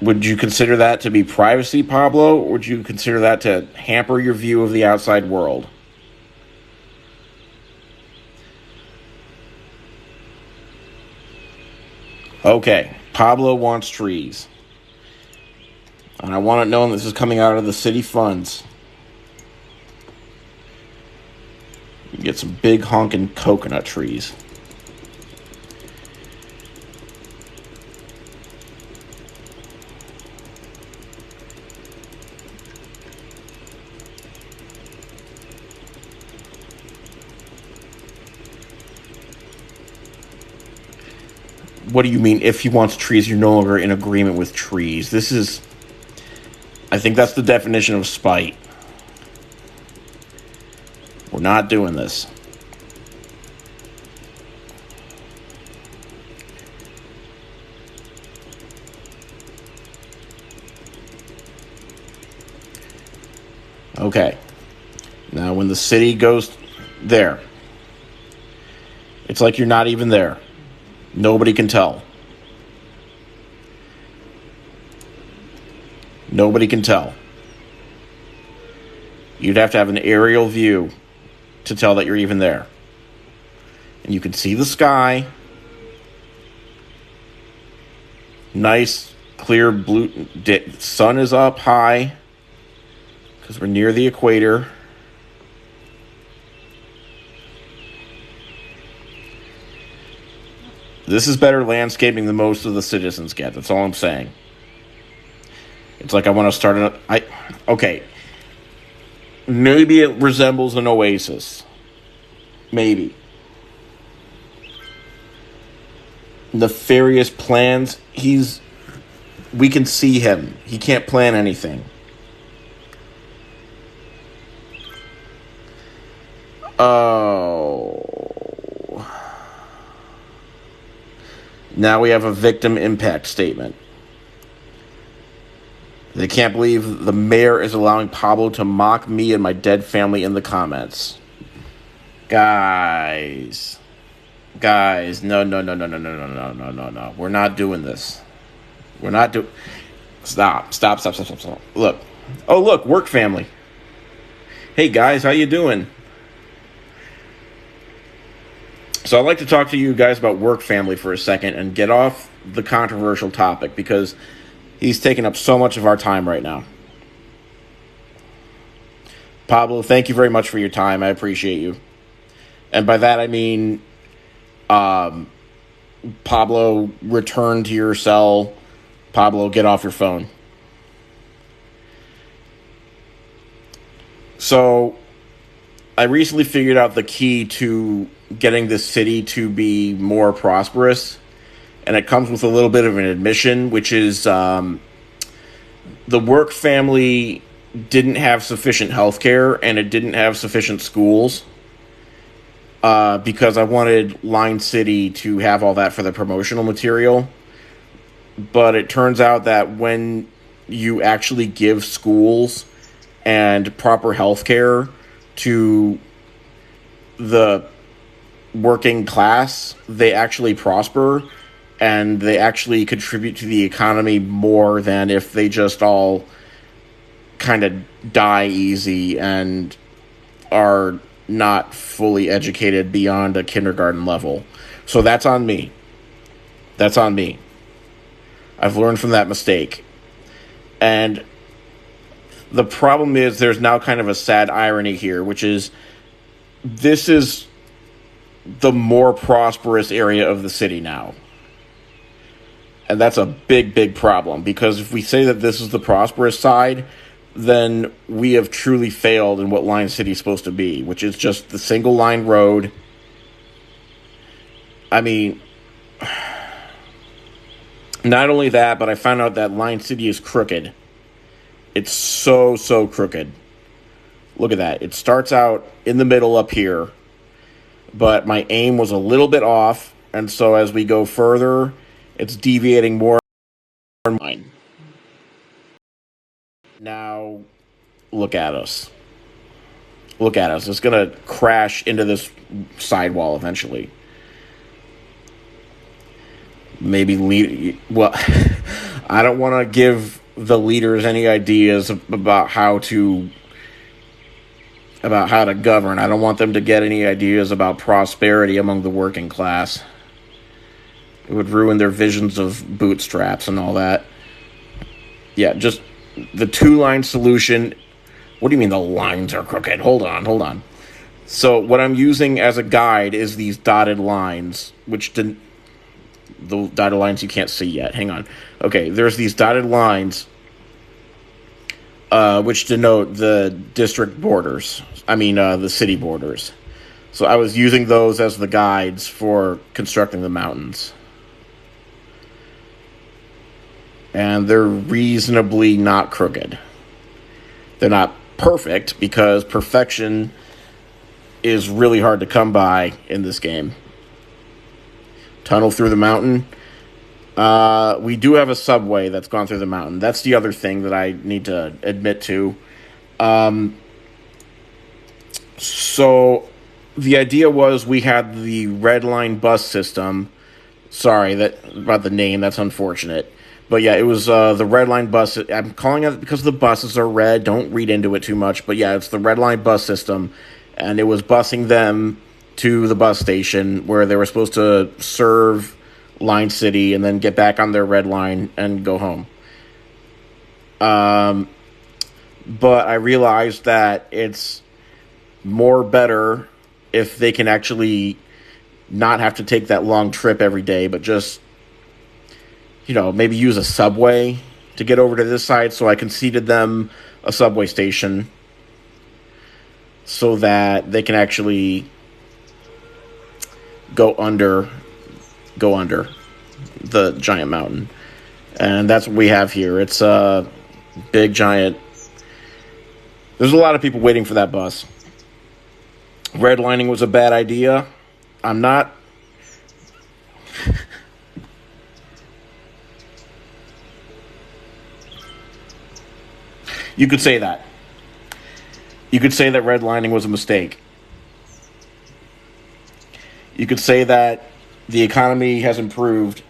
Would you consider that to be privacy, Pablo? Or would you consider that to hamper your view of the outside world? Okay, Pablo wants trees. And I want it known this is coming out of the city funds. You get some big honking coconut trees. What do you mean, if he wants trees, you're no longer in agreement with trees? This is... I think that's the definition of spite. We're not doing this. Okay. Now, when the city goes there, It's like you're not even there. Nobody can tell. Nobody can tell. You'd have to have an aerial view to tell that you're even there. And you can see the sky. Nice, clear blue. Sun is up high because we're near the equator. This is better landscaping than most of the citizens get. That's all I'm saying. It's like I want to start okay. Maybe it resembles an oasis. Maybe. Nefarious plans. We can see him. He can't plan anything. Oh. Now we have a victim impact statement. They can't believe the mayor is allowing Pablo to mock me and my dead family in the comments. Guys, no. We're not doing this. We're not doing... Stop. Look. Oh, look, work family. Hey, guys, how you doing? So I'd like to talk to you guys about work family for a second and get off the controversial topic because he's taking up so much of our time right now. Pablo, thank you very much for your time. I appreciate you. And by that I mean, Pablo, return to your cell. Pablo, get off your phone. So, I recently figured out the key to getting this city to be more prosperous. And it comes with a little bit of an admission, which is the work family didn't have sufficient health care and it didn't have sufficient schools because I wanted Line City to have all that for the promotional material. But it turns out that when you actually give schools and proper health care to the working class, they actually prosper and they actually contribute to the economy more than if they just all kind of die easy and are not fully educated beyond a kindergarten level. So that's on me. That's on me. I've learned from that mistake. And the problem is there's now kind of a sad irony here, which is this is the more prosperous area of the city now. And that's a big, big problem, because if we say that this is the prosperous side, then we have truly failed in what Line City is supposed to be, which is just the single line road. I mean, not only that, but I found out that Line City is crooked. It's so crooked. Look at that. It starts out in the middle up here, but my aim was a little bit off, and so as we go further, it's deviating more and more. Now, look at us. Look at us. It's going to crash into this sidewall eventually. Maybe well, I don't want to give the leaders any ideas about how to govern. I don't want them to get any ideas about prosperity among the working class. It would ruin their visions of bootstraps and all that. Yeah, just the two-line solution. What do you mean the lines are crooked? Hold on. So what I'm using as a guide is these dotted lines, the dotted lines you can't see yet. Hang on. Okay, there's these dotted lines which denote the district borders. The city borders. So I was using those as the guides for constructing the mountains. And they're reasonably not crooked. They're not perfect, because perfection is really hard to come by in this game. Tunnel through the mountain. We do have a subway that's gone through the mountain. That's the other thing that I need to admit to. So the idea was we had the red line bus system. Sorry about the name. That's unfortunate. But yeah, it was the red line bus. I'm calling it because the buses are red. Don't read into it too much. But yeah, it's the red line bus system. And it was busing them to the bus station where they were supposed to serve Line City and then get back on their red line and go home. But I realized that it's more better if they can actually not have to take that long trip every day, but just, maybe use a subway to get over to this side. So I conceded them a subway station so that they can actually go under the giant mountain. And that's what we have here. It's a big giant. There's a lot of people waiting for that bus. Redlining was a bad idea. I'm not. You could say that. You could say that redlining was a mistake. You could say that the economy has improved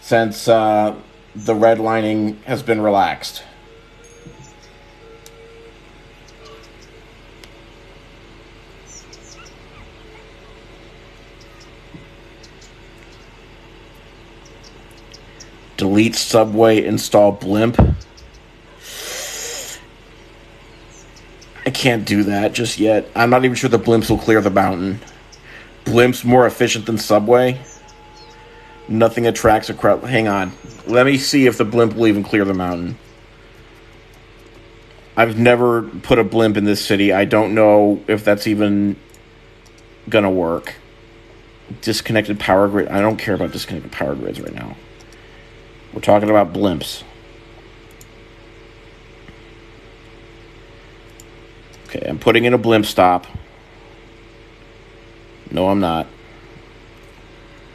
since the redlining has been relaxed. Delete subway, install blimp. I can't do that just yet. I'm not even sure the blimps will clear the mountain. Blimp's more efficient than subway. Nothing attracts a crowd. Hang on. Let me see if the blimp will even clear the mountain. I've never put a blimp in this city. I don't know if that's even gonna work. Disconnected power grid. I don't care about disconnected power grids right now. We're talking about blimps. Okay, I'm putting in a blimp stop. No, I'm not.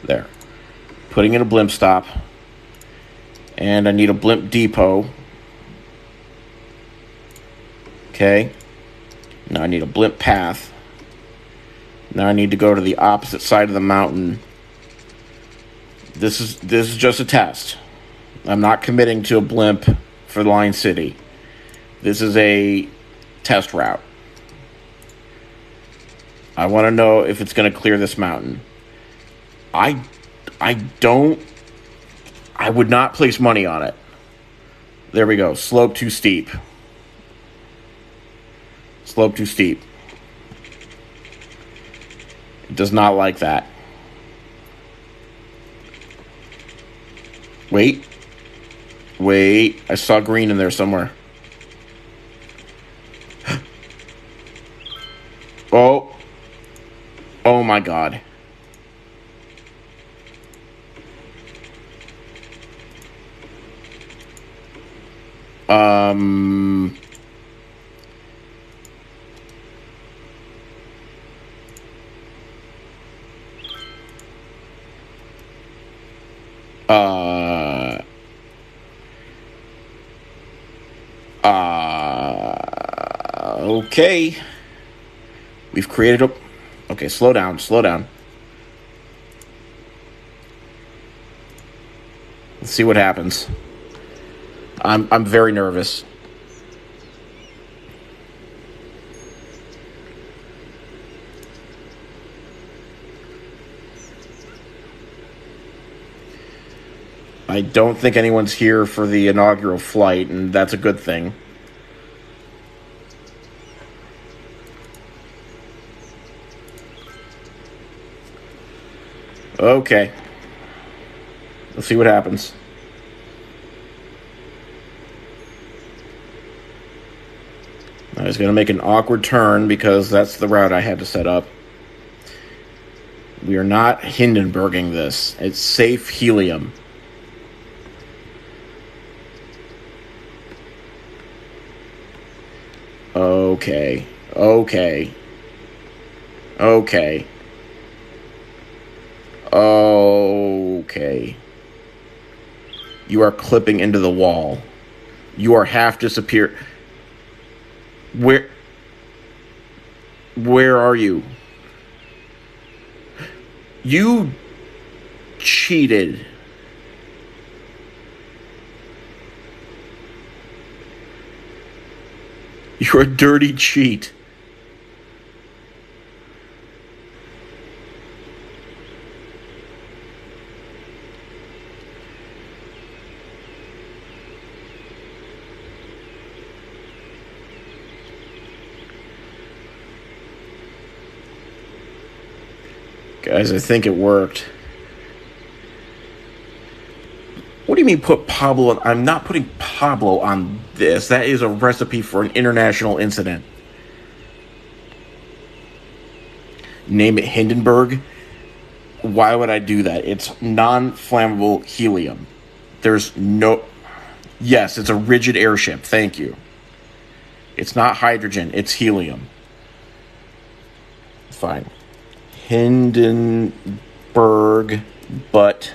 There. Putting in a blimp stop. And I need a blimp depot. Okay. Now I need a blimp path. Now I need to go to the opposite side of the mountain. This is just a test. I'm not committing to a blimp for Line City. This is a test route. I want to know if it's going to clear this mountain. I would not place money on it. There we go. Slope too steep. Slope too steep. It does not like that. Wait. I saw green in there somewhere. Oh my God. Okay. We've created a... Okay, slow down. Let's see what happens. I'm very nervous. I don't think anyone's here for the inaugural flight, and that's a good thing. Okay. Let's see what happens. I was going to make an awkward turn because that's the route I had to set up. We are not Hindenburging this. It's safe helium. Okay. You are clipping into the wall. You are half disappeared. Where are you? You cheated. You're a dirty cheat. Guys, I think it worked. What do you mean put Pablo? I'm not putting Pablo on this. That is a recipe for an international incident. Name it Hindenburg. Why would I do that? It's non-flammable helium. There's no... Yes, it's a rigid airship. Thank you. It's not hydrogen. It's helium. Fine. Hindenburg, but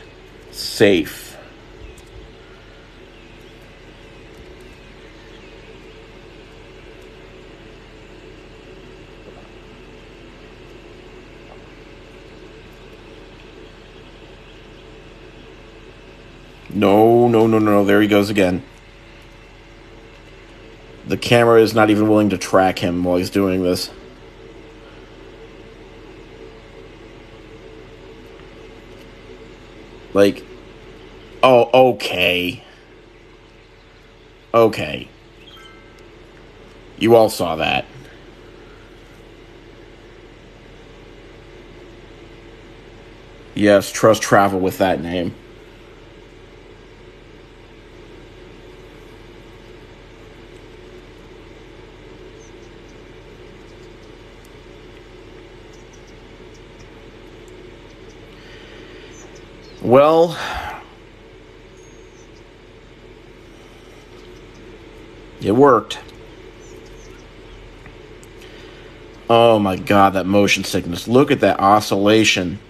safe. No. There he goes again. The camera is not even willing to track him while he's doing this. Like, oh, okay. Okay. You all saw that. Yes, trust travel with that name. Well, it worked. Oh my God, that motion sickness. Look at that oscillation.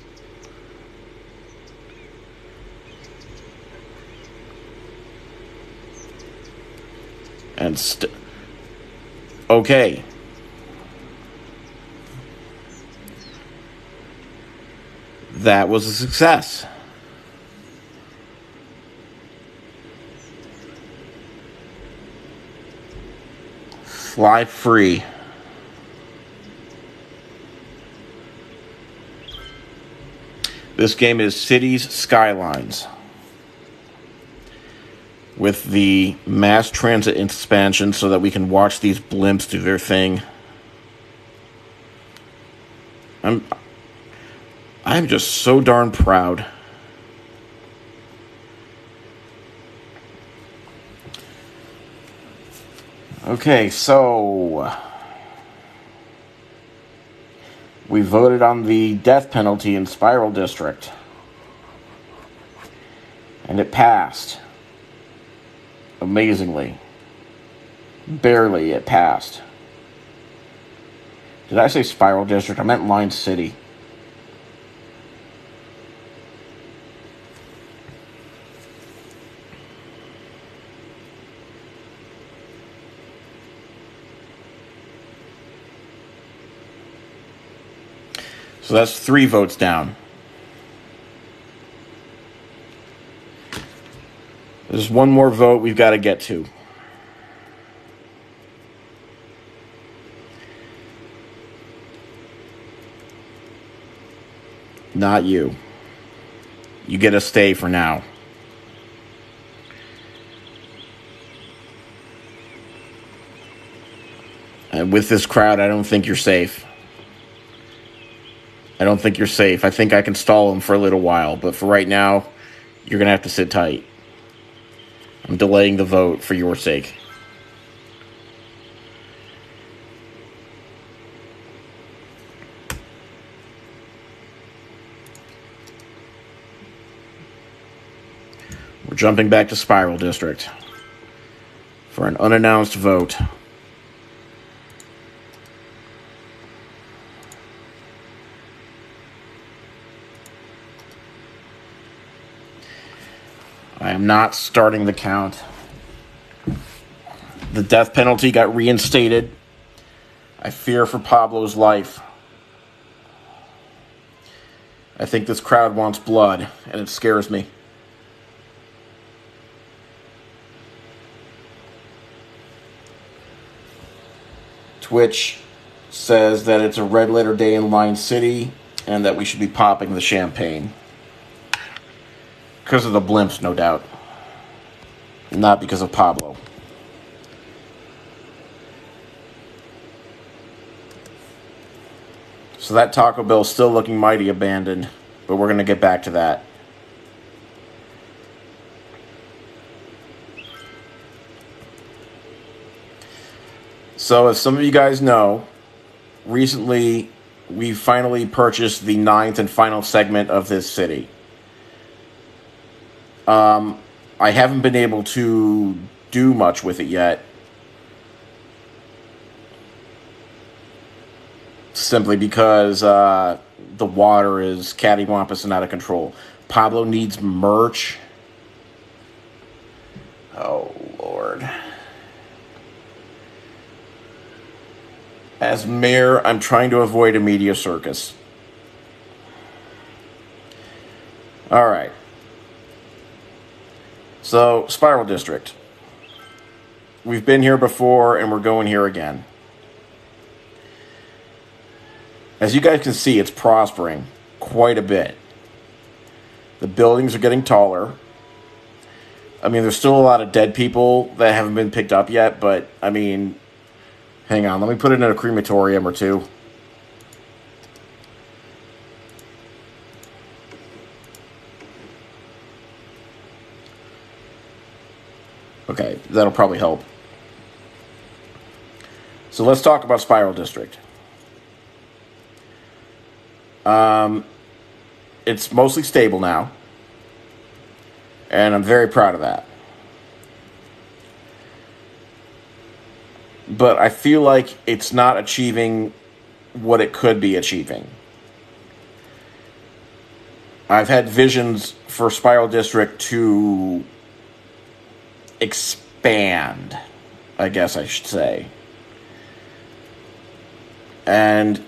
And okay. That was a success. Fly free. This game is Cities Skylines, with the mass transit expansion so that we can watch these blimps do their thing. I'm just so darn proud. Okay, so we voted on the death penalty in Spiral District, and it passed. Amazingly. Barely, it passed. Did I say Spiral District? I meant Line City. So that's 3 votes down. There's one more vote we've got to get to. Not you. You get a stay for now. And with this crowd, I don't think you're safe. I don't think you're safe. I think I can stall him for a little while, but for right now, you're going to have to sit tight. I'm delaying the vote for your sake. We're jumping back to Spiral District for an unannounced vote. I am not starting the count. The death penalty got reinstated. I fear for Pablo's life. I think this crowd wants blood, and it scares me. Twitch says that it's a red letter day in Line City and that we should be popping the champagne. Because of the blimps, no doubt. Not because of Pablo. So that Taco Bell's still looking mighty abandoned, but we're going to get back to that. So as some of you guys know, recently we finally purchased the 9th and final segment of this city. I haven't been able to do much with it yet. Simply because the water is cattywampus and out of control. Pablo needs merch. Oh, Lord. As mayor, I'm trying to avoid a media circus. All right. So, Spiral District. We've been here before, and we're going here again. As you guys can see, it's prospering quite a bit. The buildings are getting taller. I mean, there's still a lot of dead people that haven't been picked up yet, but, I mean, hang on, let me put it in a crematorium or two. Okay, that'll probably help. So let's talk about Spiral District. It's mostly stable now, and I'm very proud of that. But I feel like it's not achieving what it could be achieving. I've had visions for Spiral District to expand, I guess I should say. And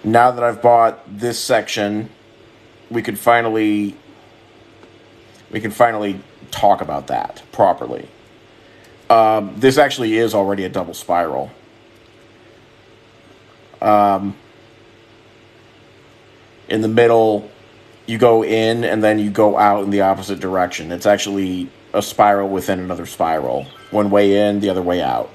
now that I've bought this section, we can finally talk about that properly. This actually is already a double spiral. In the middle, you go in and then you go out in the opposite direction. It's actually a spiral within another spiral. One way in, the other way out.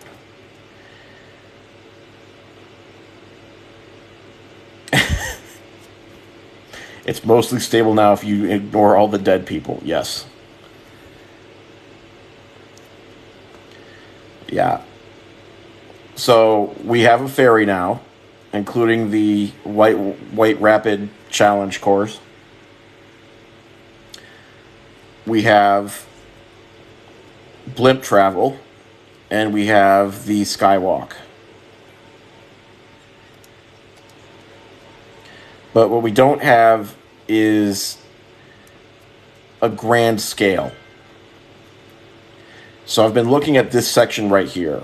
It's mostly stable now if you ignore all the dead people. Yes. Yeah. So we have a ferry now, including the White Rapid Challenge course. We have blimp travel, and we have the skywalk. But what we don't have is a grand scale. So I've been looking at this section right here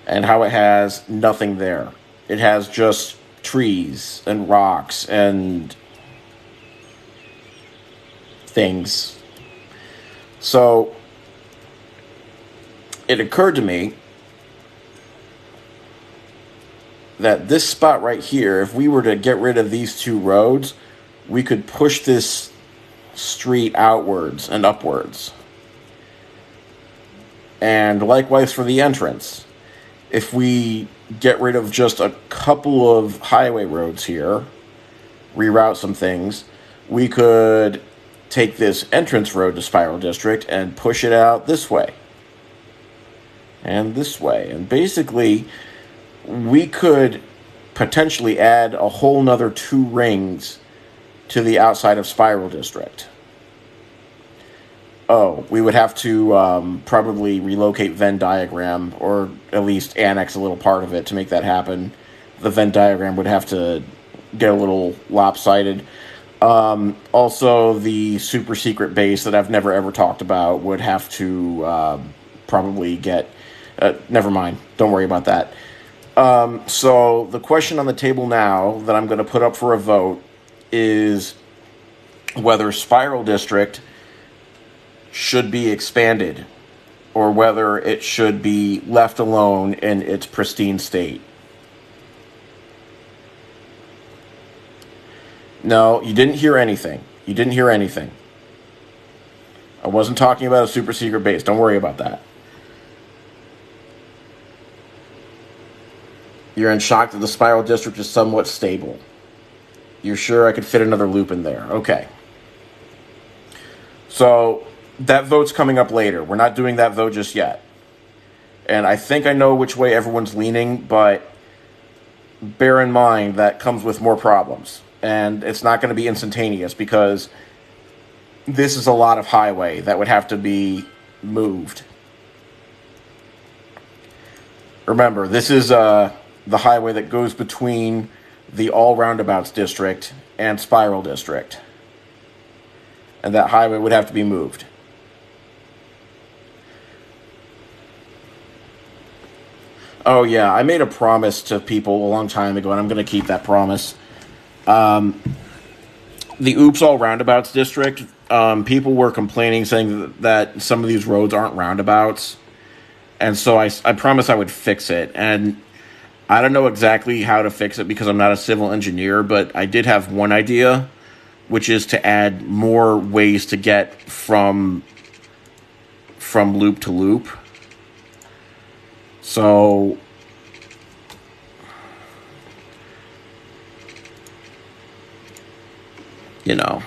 and how it has nothing there. It has just trees and rocks and things. So it occurred to me that this spot right here, if we were to get rid of these two roads, we could push this street outwards and upwards. And likewise for the entrance. If we get rid of just a couple of highway roads here, reroute some things, we could take this entrance road to Spiral District and push it out this way. And this way. And basically, we could potentially add a whole nother 2 rings to the outside of Spiral District. Oh, we would have to probably relocate Venn diagram, or at least annex a little part of it to make that happen. The Venn diagram would have to get a little lopsided. Also, the super secret base that I've never ever talked about would have to probably get... never mind. Don't worry about that. So the question on the table now that I'm going to put up for a vote is whether Spiral District should be expanded or whether it should be left alone in its pristine state. No, you didn't hear anything. You didn't hear anything. I wasn't talking about a super secret base. Don't worry about that. You're in shock that the Spiral District is somewhat stable. You're sure I could fit another loop in there? Okay. So, that vote's coming up later. We're not doing that vote just yet. And I think I know which way everyone's leaning, but bear in mind that comes with more problems. And it's not going to be instantaneous because this is a lot of highway that would have to be moved. Remember, this is the highway that goes between the All Roundabouts District and Spiral District. And that highway would have to be moved. Oh, yeah, I made a promise to people a long time ago, and I'm going to keep that promise. The Oops All Roundabouts District, people were complaining, saying that some of these roads aren't roundabouts. And so I promised I would fix it. And I don't know exactly how to fix it because I'm not a civil engineer, but I did have one idea, which is to add more ways to get from loop to loop. So you know,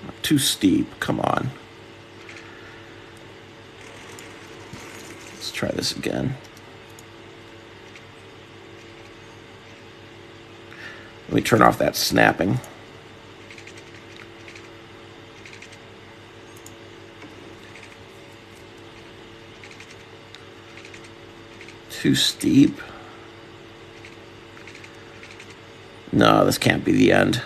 not too steep. Come on. Let's try this again. Let me turn off that snapping. Too steep. No, this can't be the end.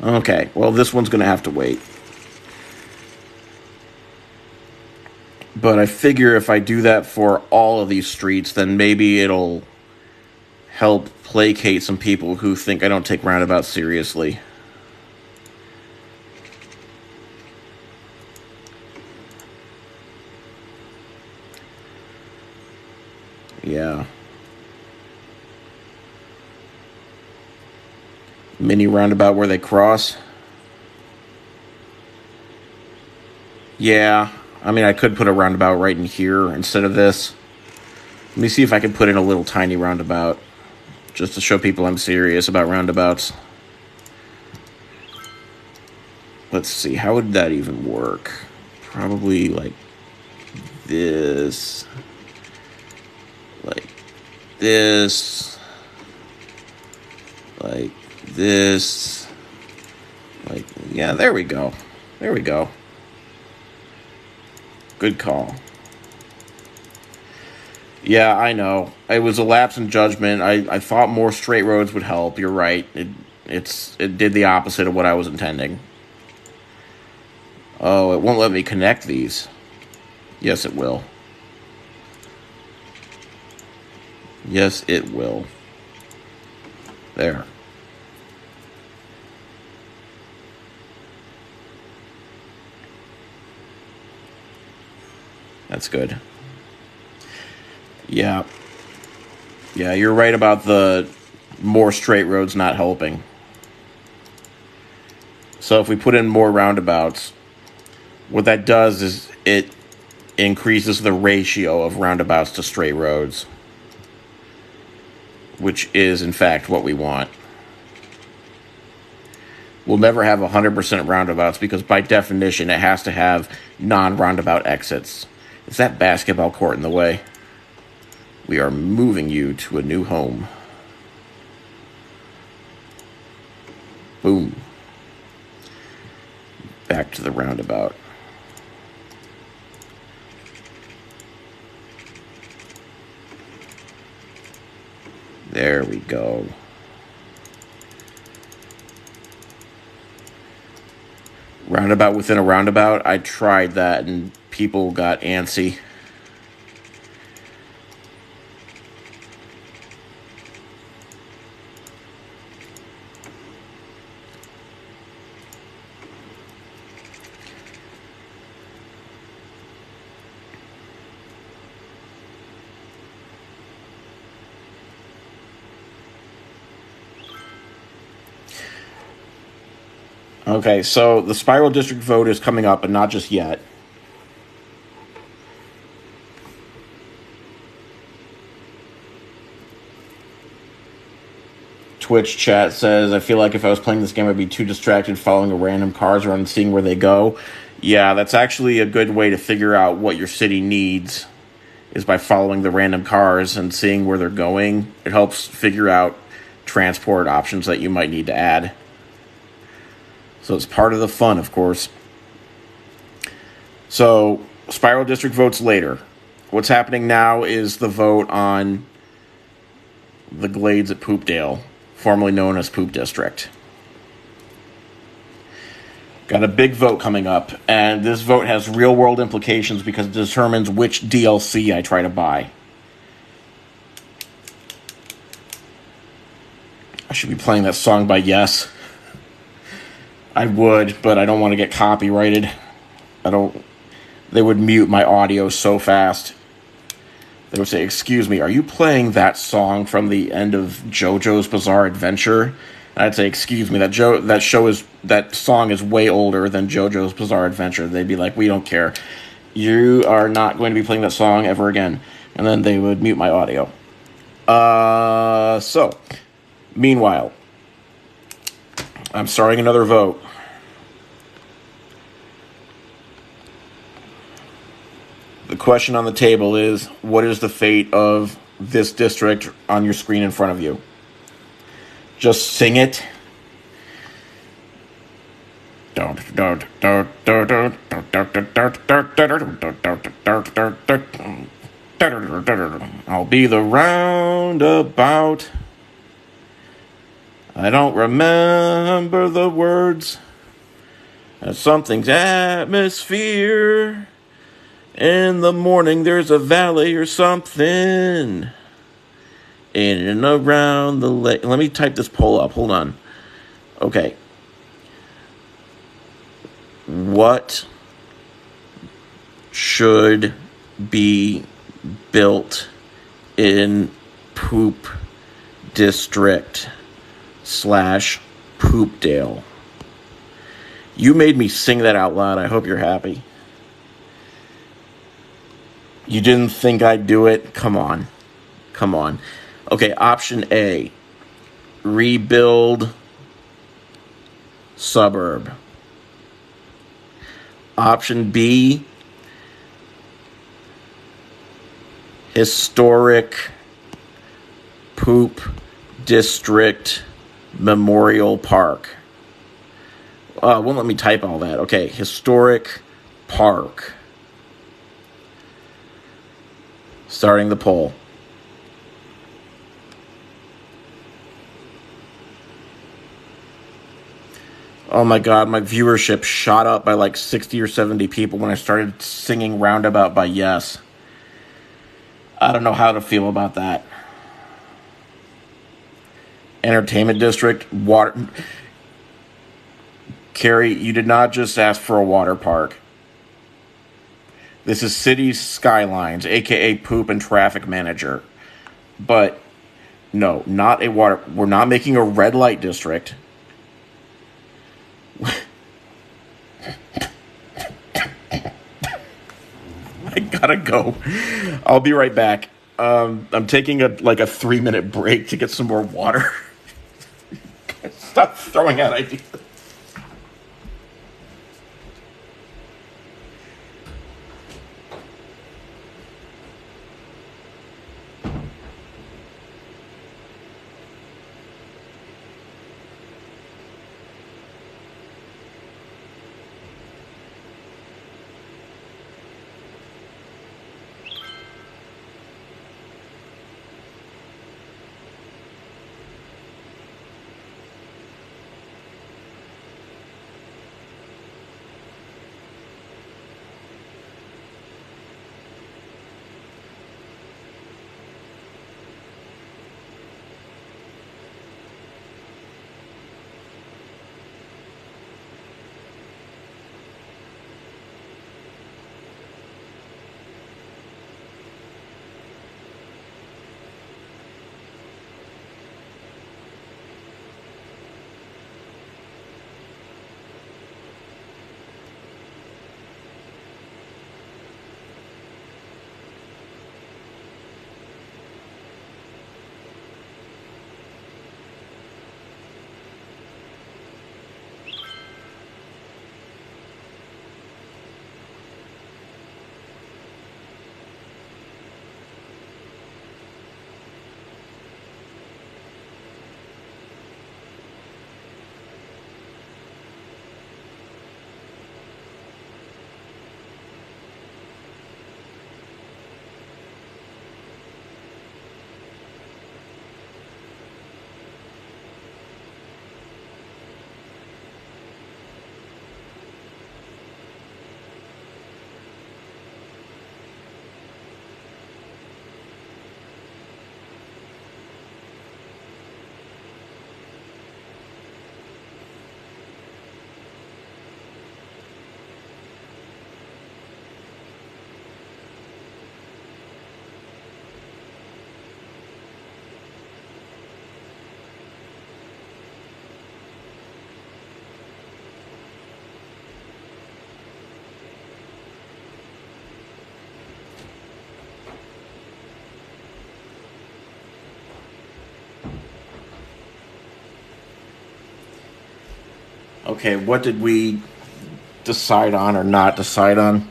Okay, well, this one's going to have to wait. But I figure if I do that for all of these streets, then maybe it'll help placate some people who think I don't take roundabouts seriously. Yeah. Mini roundabout where they cross. Yeah. I mean, I could put a roundabout right in here instead of this. Let me see if I can put in a little tiny roundabout. Just to show people I'm serious about roundabouts. Let's see. How would that even work? Probably like this. Like this, like this, like, yeah, there we go. There we go. Good call. Yeah, I know. It was a lapse in judgment. I thought more straight roads would help. You're right. It did the opposite of what I was intending. Oh, it won't let me connect these. Yes, it will. Yes, it will. There. That's good. Yeah. Yeah, you're right about the more straight roads not helping. So if we put in more roundabouts, what that does is it increases the ratio of roundabouts to straight roads, which is, in fact, what we want. We'll never have 100% roundabouts because, by definition, it has to have non-roundabout exits. Is that basketball court in the way? We are moving you to a new home. Boom. Back to the roundabout. There we go. Roundabout within a roundabout. I tried that and people got antsy. Okay, so the Spiral District vote is coming up, but not just yet. Twitch chat says, I feel like if I was playing this game, I'd be too distracted following the random cars around and seeing where they go. Yeah, that's actually a good way to figure out what your city needs, is by following the random cars and seeing where they're going. It helps figure out transport options that you might need to add. So it's part of the fun, of course. So, Spiral District votes later. What's happening now is the vote on the Glades at Poopdale, formerly known as Poop District. Got a big vote coming up, and this vote has real-world implications because it determines which DLC I try to buy. I should be playing that song by Yes. I would, but I don't want to get copyrighted. They would mute my audio so fast. They would say, excuse me, are you playing that song from the end of JoJo's Bizarre Adventure? And I'd say, excuse me, that song is way older than JoJo's Bizarre Adventure. They'd be like, we don't care. You are not going to be playing that song ever again. And then they would mute my audio. Meanwhile, I'm starting another vote. The question on the table is, what is the fate of this district on your screen in front of you? Just sing it. I'll be the roundabout. I don't remember the words. Something's atmosphere. In the morning, there's a valley or something. In and around the lake. Let me type this poll up. Hold on. Okay. What should be built in Poop District / Poopdale? You made me sing that out loud. I hope you're happy. You didn't think I'd do it? Come on. Okay, option A. Rebuild suburb. Option B. Historic Poop District Memorial Park. Won't let me type all that. Okay, historic park. Starting the poll. Oh my God, my viewership shot up by like 60 or 70 people when I started singing Roundabout by Yes. I don't know how to feel about that. Entertainment District, water. Carrie, you did not just ask for a water park. This is Cities Skylines, a.k.a. Poop and Traffic Manager. But, no, not a water... We're not making a red light district. I gotta go. I'll be right back. I'm taking a 3-minute break to get some more water. Stop throwing out ideas. Okay, what did we decide on or not decide on?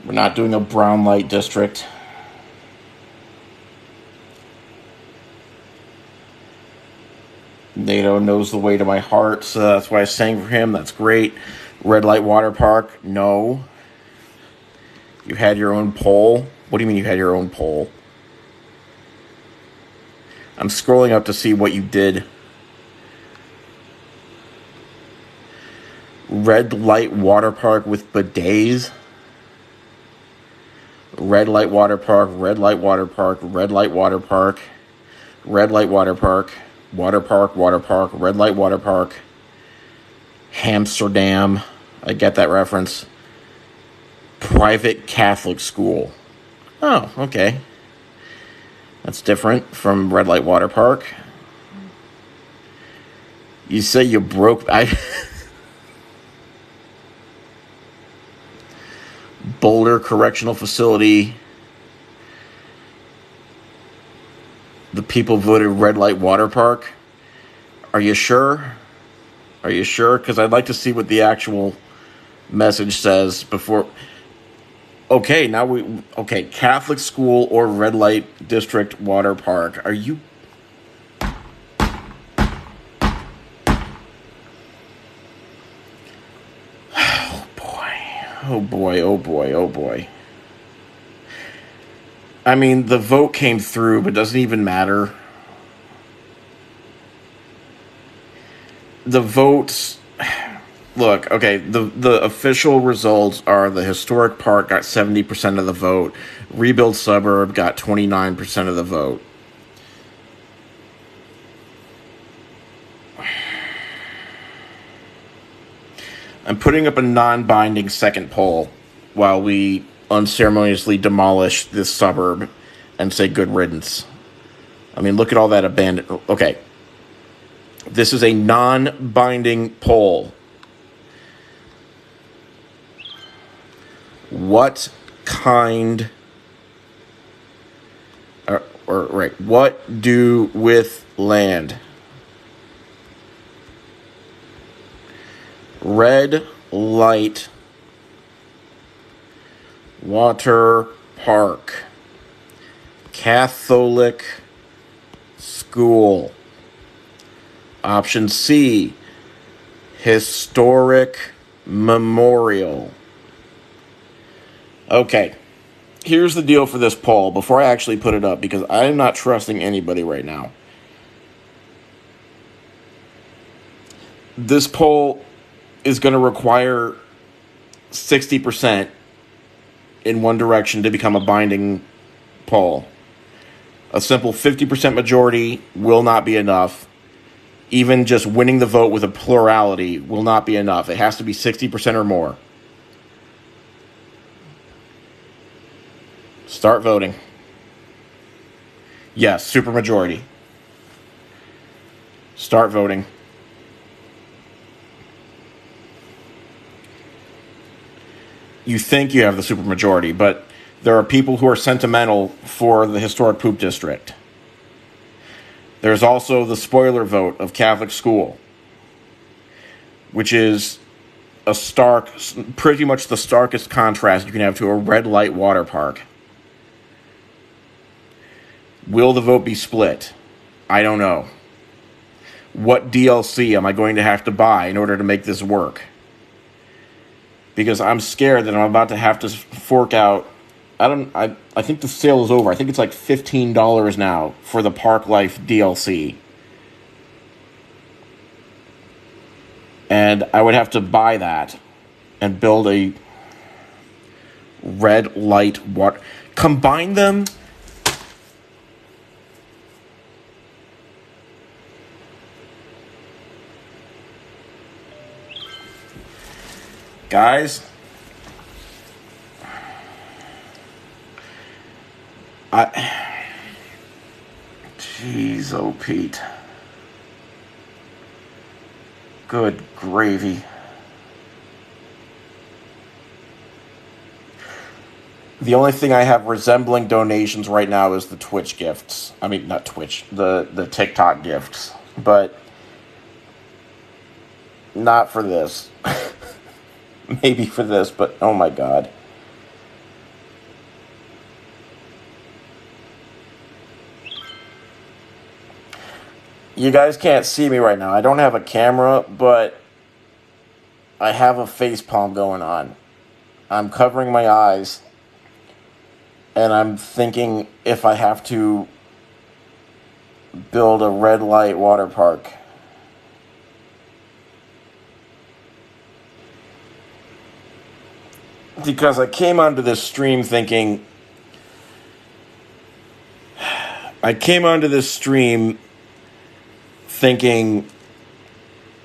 We're not doing a brown light district. NATO knows the way to my heart, so that's why I sang for him. That's great. Red light water park, no. You had your own poll? What do you mean you had your own poll? I'm scrolling up to see what you did. Red light water park with bidets? Red light water park, red light water park, red light water park, red light water park, water park, water park, red light water park, Amsterdam. I get that reference. Private Catholic school. Oh, okay. That's different from red light water park. You say you broke... Boulder Correctional Facility. The people voted red light water park. Are you sure? Are you sure? Because I'd like to see what the actual message says before. Okay, now we. Okay, Catholic school or red light district water park. Are you. Oh boy, oh boy, oh boy. I mean, the vote came through, but it doesn't even matter. The votes... Look, okay, the official results are the historic park got 70% of the vote. Rebuild suburb got 29% of the vote. I'm putting up a non-binding second poll while we unceremoniously demolish this suburb and say good riddance. I mean, look at all that abandoned... Okay. This is a non-binding poll. What kind... right. What do with land? Red light water park. Catholic school. Option C, historic memorial. Okay, here's the deal for this poll before I actually put it up, because I'm not trusting anybody right now. This poll is going to require 60% in one direction to become a binding poll. A simple 50% majority will not be enough. Even just winning the vote with a plurality will not be enough. It has to be 60% or more. Start voting. Yes, supermajority. Start voting. You think you have the supermajority, but there are people who are sentimental for the historic poop district. There's also the spoiler vote of Catholic school, which is a stark, pretty much the starkest contrast you can have to a red light water park. Will the vote be split? I don't know. What DLC am I going to have to buy in order to make this work? Because I'm scared that I'm about to have to fork out... I think the sale is over. I think it's like $15 now for the Park Life DLC. And I would have to buy that and build a red light water... Combine them... Guys... Jeez, oh Pete. Good gravy. The only thing I have resembling donations right now is the Twitch gifts. I mean, not Twitch, the TikTok gifts. But not for this. Maybe for this, but oh my god. You guys can't see me right now. I don't have a camera, but I have a face palm going on. I'm covering my eyes, and I'm thinking if I have to build a red light water park. Because I came onto this stream thinking... thinking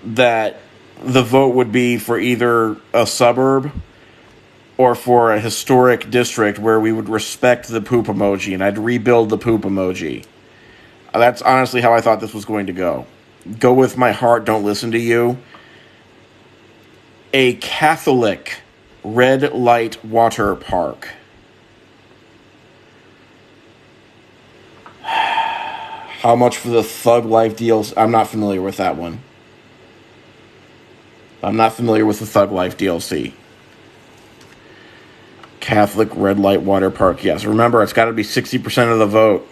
that the vote would be for either a suburb or for a historic district where we would respect the poop emoji, and I'd rebuild the poop emoji. That's honestly how I thought this was going to go. Go with my heart, don't listen to you. A Catholic red light water park. How much for the Thug Life DLC? I'm not familiar with that one. I'm not familiar with the Thug Life DLC. Catholic red light water park. Yes, remember, it's got to be 60% of the vote.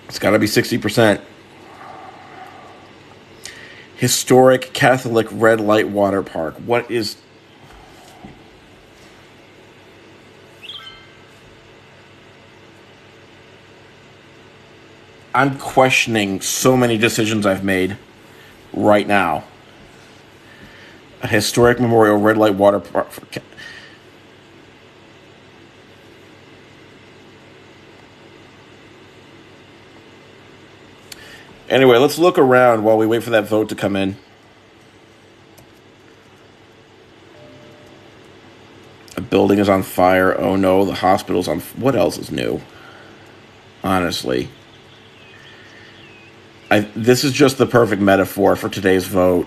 It's got to be 60%. Historic Catholic red light water park. What is... I'm questioning so many decisions I've made right now. A historic memorial red light water park. Anyway, let's look around while we wait for that vote to come in. A building is on fire. Oh no, the hospital's on... What else is new? Honestly. This is just the perfect metaphor for today's vote,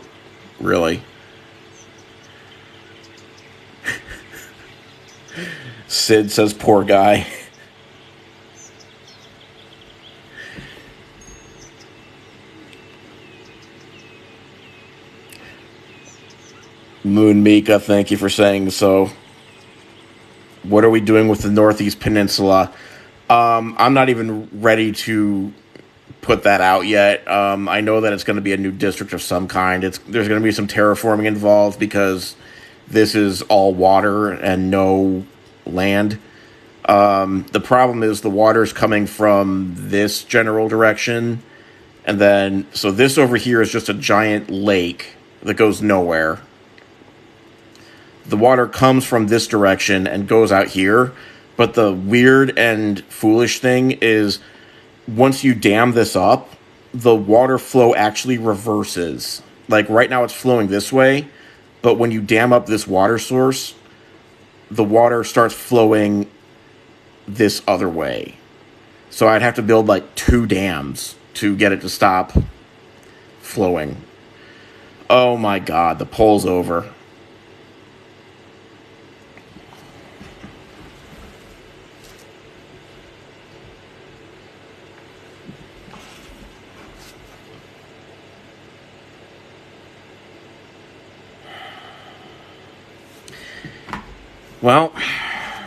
really. Sid says, poor guy. Moon Mika, thank you for saying so. What are we doing with the Northeast Peninsula? I'm not even ready to put that out yet. I know that it's going to be a new district of some kind. There's going to be some terraforming involved because this is all water and no land. The problem is the water is coming from this general direction, and then so this over here is just a giant lake that goes nowhere. The water comes from this direction and goes out here, but the weird and foolish thing is once you dam this up, the water flow actually reverses. Like right now it's flowing this way, but when you dam up this water source, the water starts flowing this other way. So I'd have to build like 2 dams to get it to stop flowing. Oh my god, the poll's over. Well,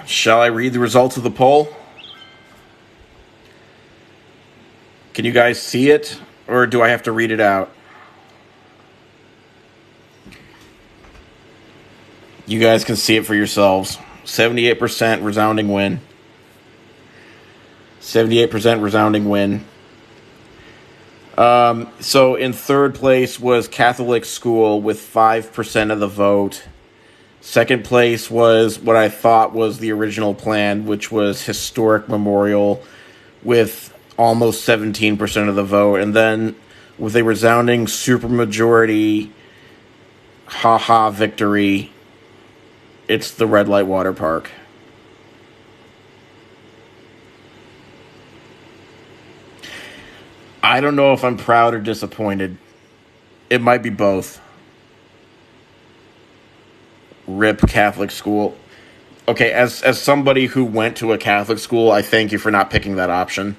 shall I read the results of the poll? Can you guys see it, or do I have to read it out? You guys can see it for yourselves. 78% resounding win. 78% resounding win. So in third place was Catholic School with 5% of the vote. Second place was what I thought was the original plan, which was Historic Memorial with almost 17% of the vote. And then with a resounding supermajority victory, it's the Red Light Water Park. I don't know if I'm proud or disappointed. It might be both. Rip Catholic school. Okay, as somebody who went to a Catholic school, I thank you for not picking that option.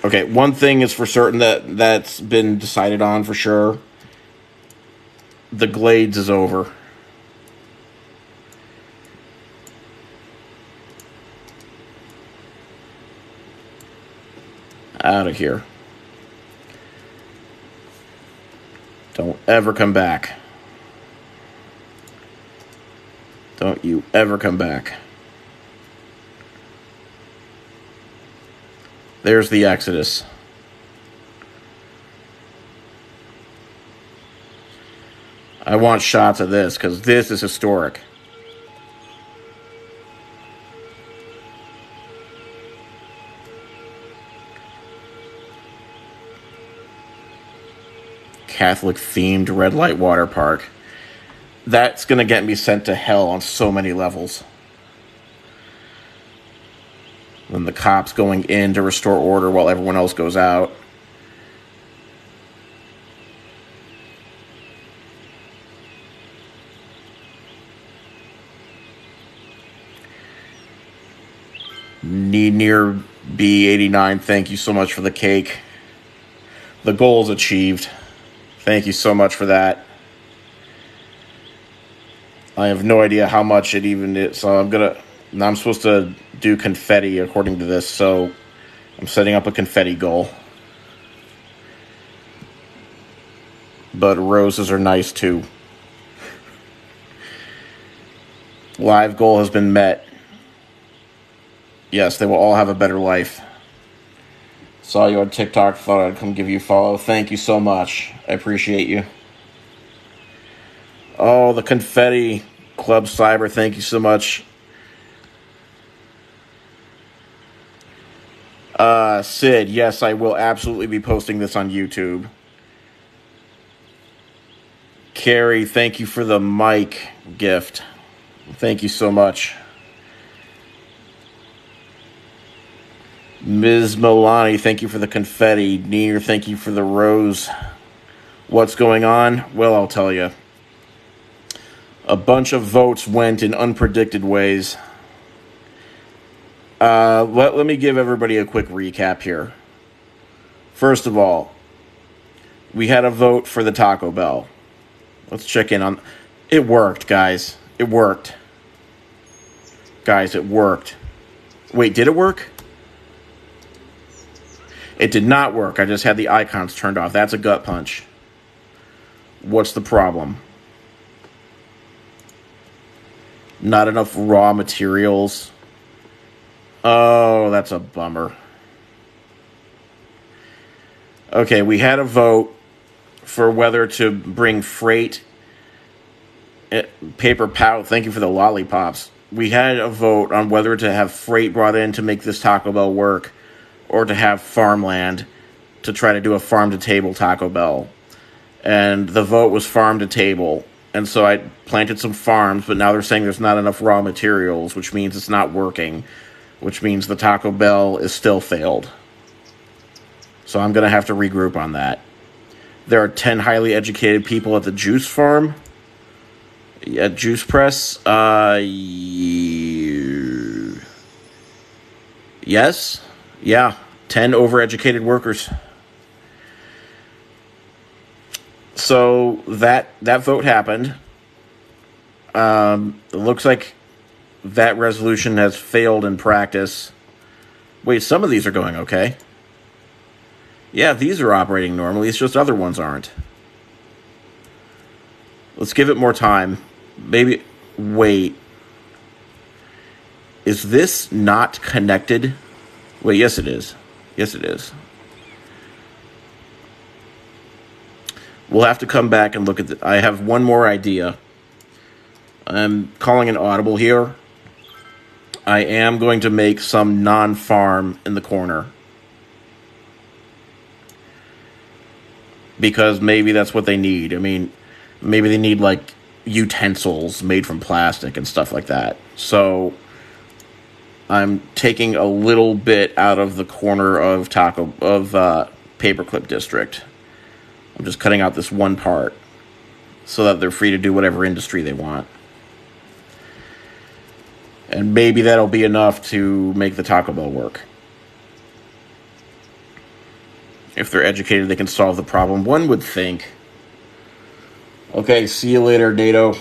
Okay, one thing is for certain that's been decided on for sure. The Glades is over. Out of here. Don't ever come back. Don't you ever come back. There's the Exodus. I want shots of this because this is historic. Catholic-themed red light water park. That's going to get me sent to hell on so many levels. Then the cops going in to restore order while everyone else goes out. Near B89, thank you so much for the cake. The goal is achieved. Thank you so much for that. I have no idea how much it even is, so I'm supposed to do confetti according to this, so I'm setting up a confetti goal. But roses are nice too. Live goal has been met. Yes, they will all have a better life. Saw you on TikTok, thought I'd come give you a follow. Thank you so much. I appreciate you. Oh, the confetti. Club Cyber, thank you so much. Sid, yes, I will absolutely be posting this on YouTube. Carrie, thank you for the mic gift. Thank you so much. Ms. Milani, thank you for the confetti. Neer, thank you for the rose. What's going on? Well, I'll tell you. A bunch of votes went in unpredicted ways. Let me give everybody a quick recap here. First of all, we had a vote for the Taco Bell. Let's check in on... It worked, guys. It worked. Guys, it worked. Wait, did it work? It did not work. I just had the icons turned off. That's a gut punch. What's the problem? Not enough raw materials. Oh, that's a bummer. Okay, we had a vote for whether to bring freight. Paper Pout, thank you for the lollipops. We had a vote on whether to have freight brought in to make this Taco Bell work or to have farmland to try to do a farm-to-table Taco Bell. And the vote was farm-to-table. And so I planted some farms, but now they're saying there's not enough raw materials, which means it's not working, which means the Taco Bell is still failed. So I'm going to have to regroup on that. There are 10 highly educated people at the juice farm, at Juice Press. Yes. Yeah. 10 overeducated workers. So that vote happened. It looks like that resolution has failed in practice. Wait, some of these are going okay. Yeah, these are operating normally. It's just other ones aren't. Let's give it more time. Maybe... Wait. Is this not connected? Wait, yes it is. Yes it is. We'll have to come back and look at I have one more idea. I'm calling an audible here. I am going to make some non-farm in the corner. Because maybe that's what they need. I mean, maybe they need, like, utensils made from plastic and stuff like that. So I'm taking a little bit out of the corner of Paperclip District. I'm just cutting out this one part so that they're free to do whatever industry they want. And maybe that'll be enough to make the Taco Bell work. If they're educated, they can solve the problem. One would think. Okay, see you later, NATO.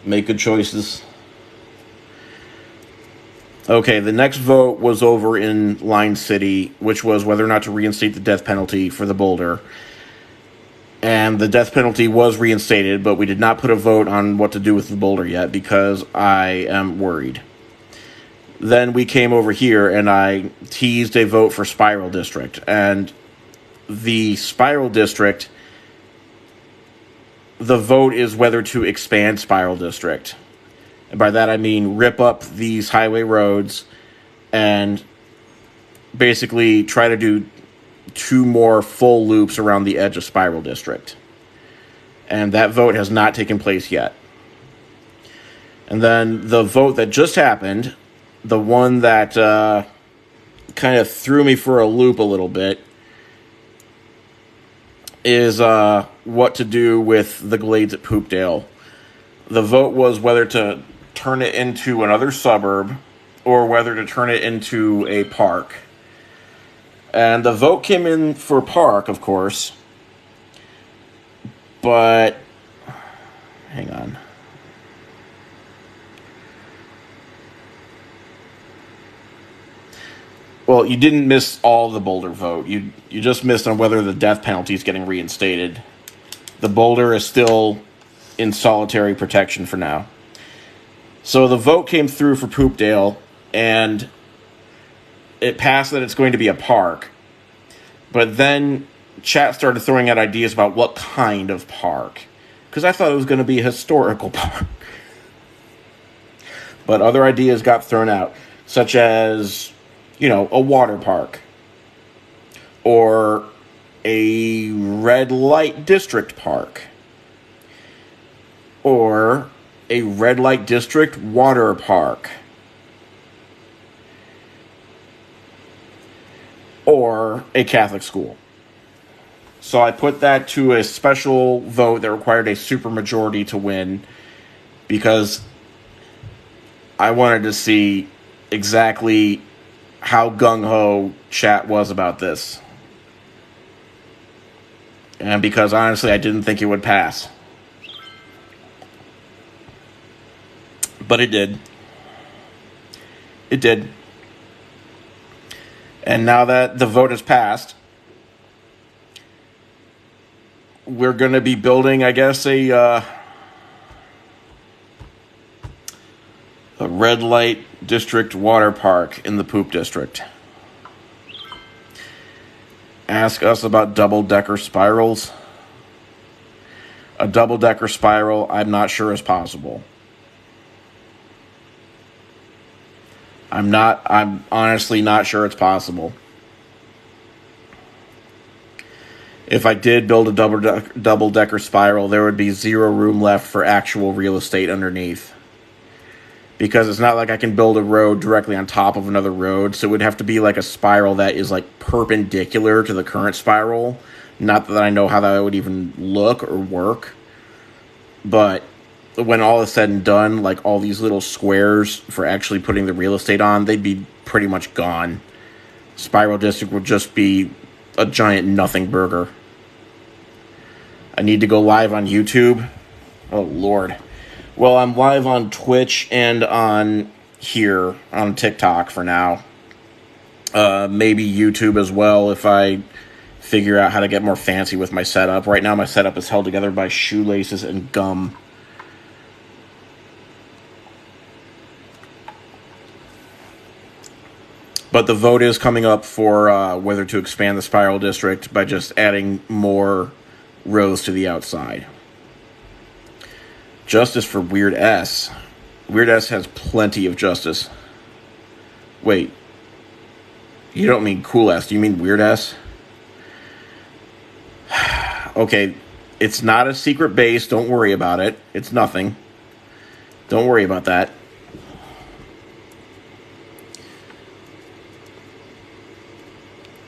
Make good choices. Okay, the next vote was over in Line City, which was whether or not to reinstate the death penalty for the boulder. And the death penalty was reinstated, but we did not put a vote on what to do with the boulder yet because I am worried. Then we came over here and I teased a vote for Spiral District. And the Spiral District, the vote is whether to expand Spiral District. And by that I mean rip up these highway roads and basically try to do 2 more full loops around the edge of Spiral District. And that vote has not taken place yet. And then the vote that just happened, the one that kind of threw me for a loop a little bit, is what to do with the Glades at Poopdale. The vote was whether to turn it into another suburb or whether to turn it into a park. And the vote came in for park, of course. But, hang on. Well, you didn't miss all the Boulder vote. You just missed on whether the death penalty is getting reinstated. The Boulder is still in solitary protection for now. So the vote came through for Poopdale, and it passed that it's going to be a park. But then chat started throwing out ideas about what kind of park. Because I thought it was going to be a historical park. But other ideas got thrown out, such as, a water park. Or a red light district park. Or a red light district water park. Or a Catholic school. So I put that to a special vote that required a supermajority to win because I wanted to see exactly how gung-ho chat was about this. And because honestly I didn't think it would pass. But it did. It did. And now that the vote has passed, we're going to be building, I guess, a red light district water park in the Poop District. Ask us about double-decker spirals. A double-decker spiral, I'm not sure is possible. I'm honestly not sure it's possible. If I did build a double-decker spiral, there would be 0 room left for actual real estate underneath. Because it's not like I can build a road directly on top of another road, so it would have to be like a spiral that is like perpendicular to the current spiral. Not that I know how that would even look or work. But when all is said and done, like all these little squares for actually putting the real estate on, they'd be pretty much gone. Spiral District would just be a giant nothing burger. I need to go live on YouTube. Oh, Lord. Well, I'm live on Twitch and on here on TikTok for now. Maybe YouTube as well if I figure out how to get more fancy with my setup. Right now, my setup is held together by shoelaces and gum. But the vote is coming up for whether to expand the Spiral District by just adding more rows to the outside. Justice for Weird S. Weird S has plenty of justice. Wait. You don't mean Cool S. Do you mean Weird S? Okay. It's not a secret base. Don't worry about it. It's nothing. Don't worry about that.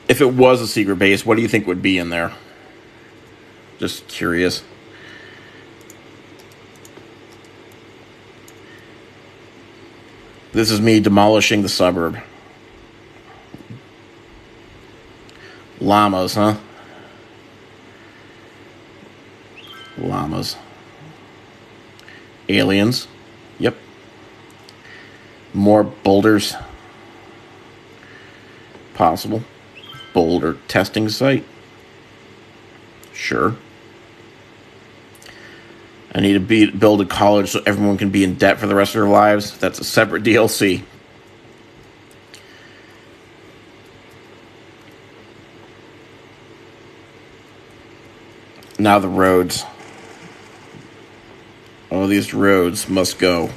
If it was a secret base, what do you think would be in there? Just curious. This is me demolishing the suburb. Llamas, huh? Llamas. Aliens. Yep. More boulders. Possible. Boulder testing site. Sure. I need to build a college so everyone can be in debt for the rest of their lives. That's a separate DLC. Now the roads. Oh, these roads must go.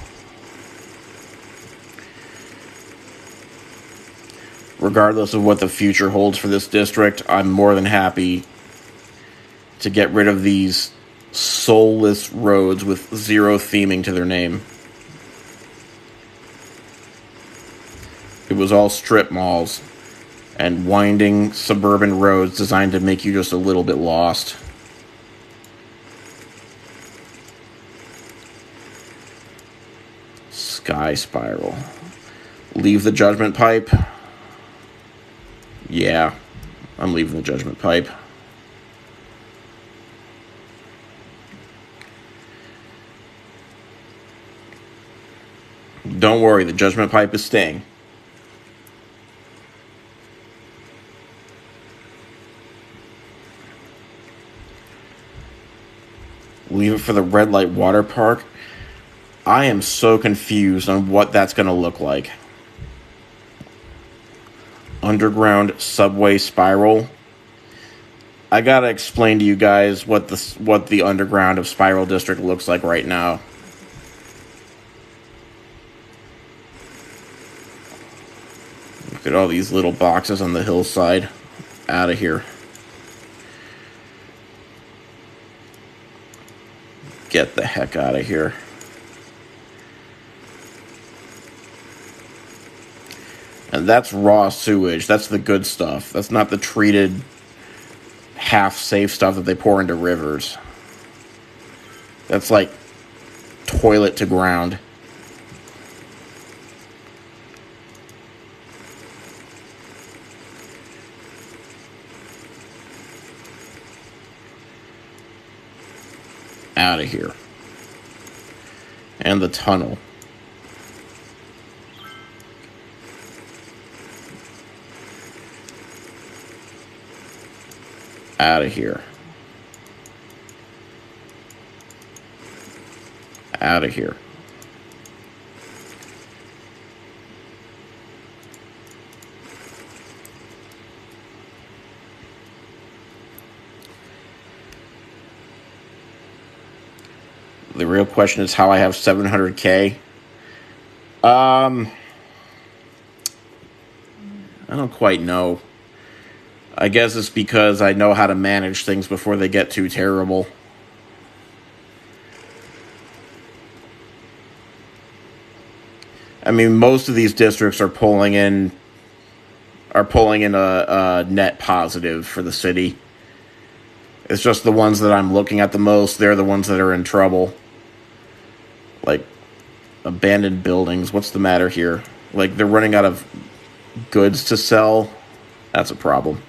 Regardless of what the future holds for this district, I'm more than happy to get rid of these soulless roads with zero theming to their name. It was all strip malls and winding suburban roads designed to make you just a little bit lost. Sky spiral. Leave the judgment pipe. Yeah, I'm leaving the judgment pipe. Don't worry, the judgment pipe is staying. Leave it for the red light water park. I am so confused on what that's going to look like. Underground subway spiral. I gotta explain to you guys what the underground of Spiral District looks like right now. Look at all these little boxes on the hillside. Out of here. Get the heck out of here. And that's raw sewage. That's the good stuff. That's not the treated, half-safe stuff that they pour into rivers. That's like toilet to ground. Out of here. And the tunnel. Out of here. Out of here. The real question is how I have 700K. I don't quite know. I guess it's because I know how to manage things before they get too terrible. I mean, most of these districts are pulling in a net positive for the city. It's just the ones that I'm looking at the most. They're the ones that are in trouble. Like, abandoned buildings. What's the matter here? Like, they're running out of goods to sell. That's a problem.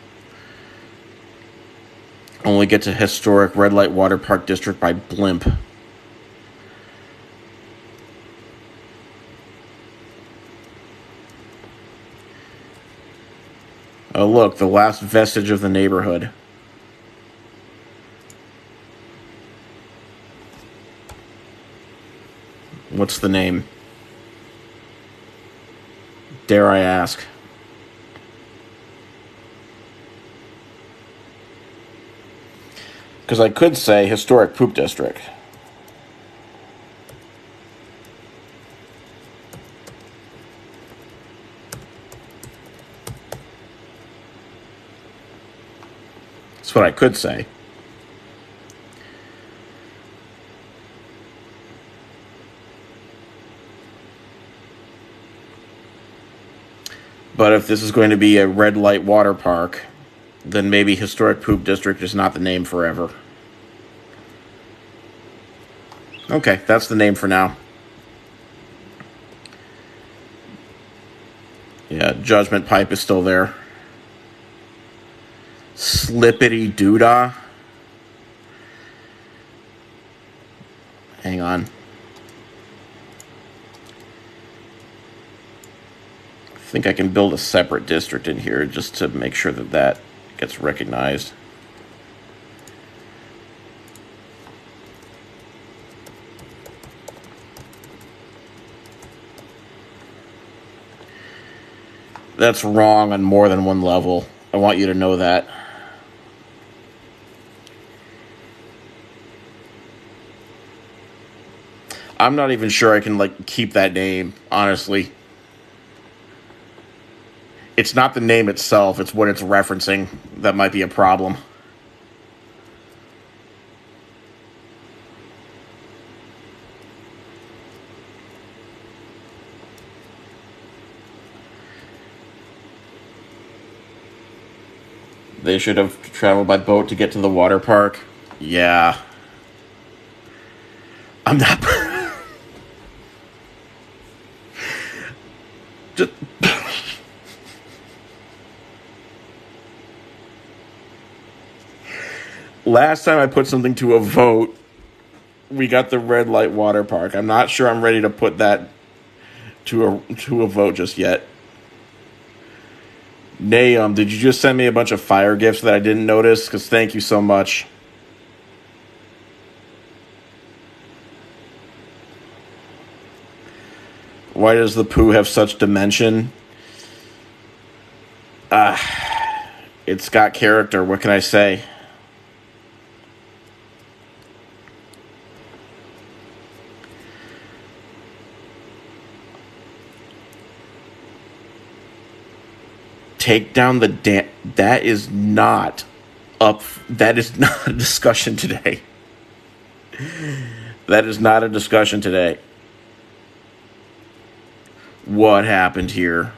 Only get to historic Red Light Water Park District by blimp. Oh, look, the last vestige of the neighborhood. What's the name? Dare I ask? Because I could say Historic Poop District. That's what I could say. But if this is going to be a red light water park, then maybe Historic Poop District is not the name forever. Okay, that's the name for now. Yeah, Judgment Pipe is still there. Slippity Doodah. Hang on. I think I can build a separate district in here just to make sure that that gets recognized. That's wrong on more than one level. I want you to know that. I'm not even sure I can, like, keep that name, honestly. It's not the name itself, it's what it's referencing that might be a problem. They should have traveled by boat to get to the water park. Yeah. I'm not... Just... Last time I put something to a vote, we got the red light water park. I'm not sure I'm ready to put that to a vote just yet. Nahum, did you just send me a bunch of fire gifts that I didn't notice? Because thank you so much. Why does the poo have such dimension? It's got character. What can I say? Take down the dam. That is not up. That is not a discussion today. That is not a discussion today. What happened here?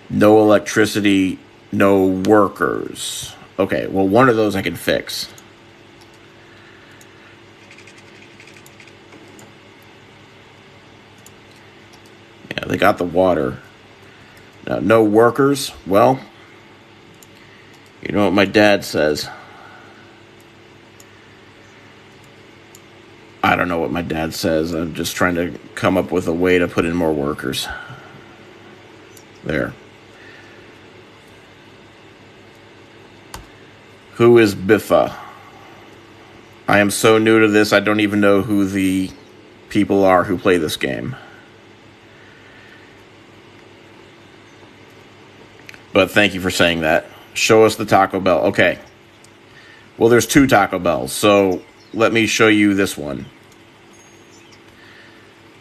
No electricity, no workers. Okay, well, one of those I can fix. Yeah, they got the water. Now, no workers. Well, you know what my dad says. I don't know what my dad says. I'm just trying to come up with a way to put in more workers. There. Who is Biffa? I am so new to this, I don't even know who the people are who play this game. But thank you for saying that. Show us the Taco Bell. Okay. Well, there's two Taco Bells, so let me show you this one.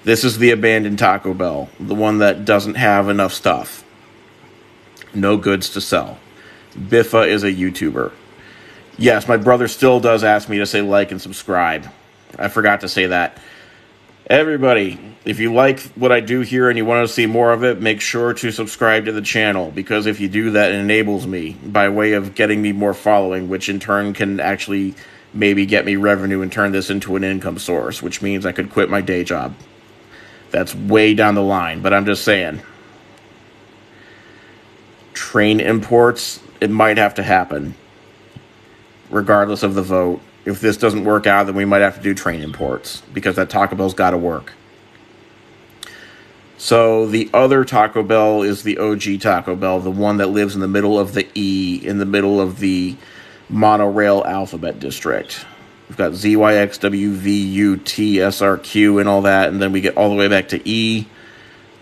This is the abandoned Taco Bell, the one that doesn't have enough stuff. No goods to sell. Biffa is a YouTuber. Yes, my brother still does ask me to say like and subscribe. I forgot to say that. Everybody, if you like what I do here and you want to see more of it, make sure to subscribe to the channel, because if you do that, it enables me by way of getting me more following, which in turn can actually maybe get me revenue and turn this into an income source, which means I could quit my day job. That's way down the line, but I'm just saying. Train imports, it might have to happen, regardless of the vote. If this doesn't work out, then we might have to do train imports, because that Taco Bell's got to work. So the other Taco Bell is the OG Taco Bell, the one that lives in the middle of the E, in the middle of the monorail alphabet district. We've got Z, Y, X, W, V, U, T, S, R, Q, and all that, and then we get all the way back to E,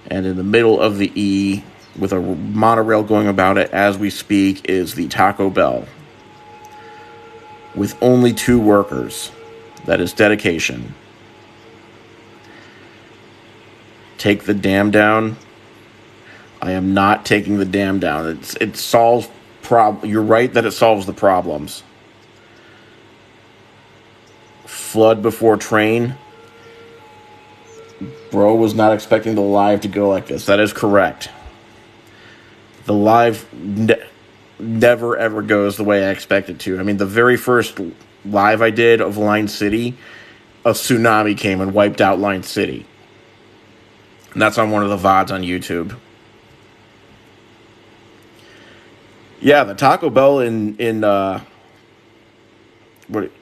and in the middle of the E, with a monorail going about it as we speak, is the Taco Bell. With only 2 workers. That is dedication. Take the dam down. I am not taking the dam down. It solves You're right that it solves the problems. Flood before train. Bro was not expecting the live to go like this. That is correct. The live never ever goes the way I expect it to. I mean, the very first live I did of Line City, a tsunami came and wiped out Line City. And that's on one of the VODs on YouTube. Yeah, the Taco Bell in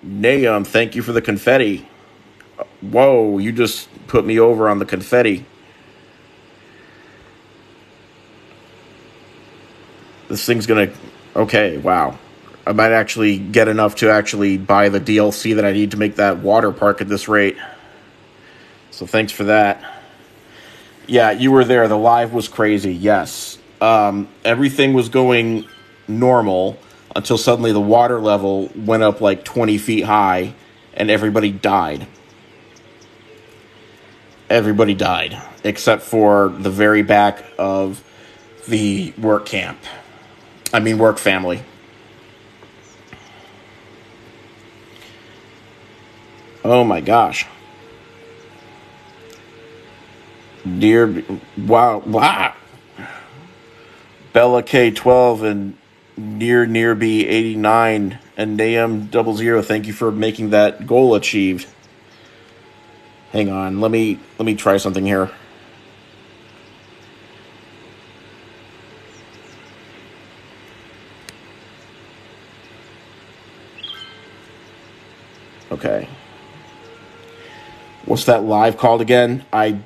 Nahum, thank you for the confetti. Whoa, you just put me over on the confetti. This thing's gonna... Okay, wow. I might actually get enough to actually buy the DLC that I need to make that water park at this rate. So thanks for that. Yeah, you were there. The live was crazy, yes. Everything was going normal until suddenly the water level went up like 20 feet high and everybody died. Everybody died, except for the very back of the work camp. I mean, work family. Oh my gosh. Wow. Bella K12 and Near B 89 and Nahum 00. Thank you for making that goal achieved. Hang on, let me try something here. Okay. What's that live called again? I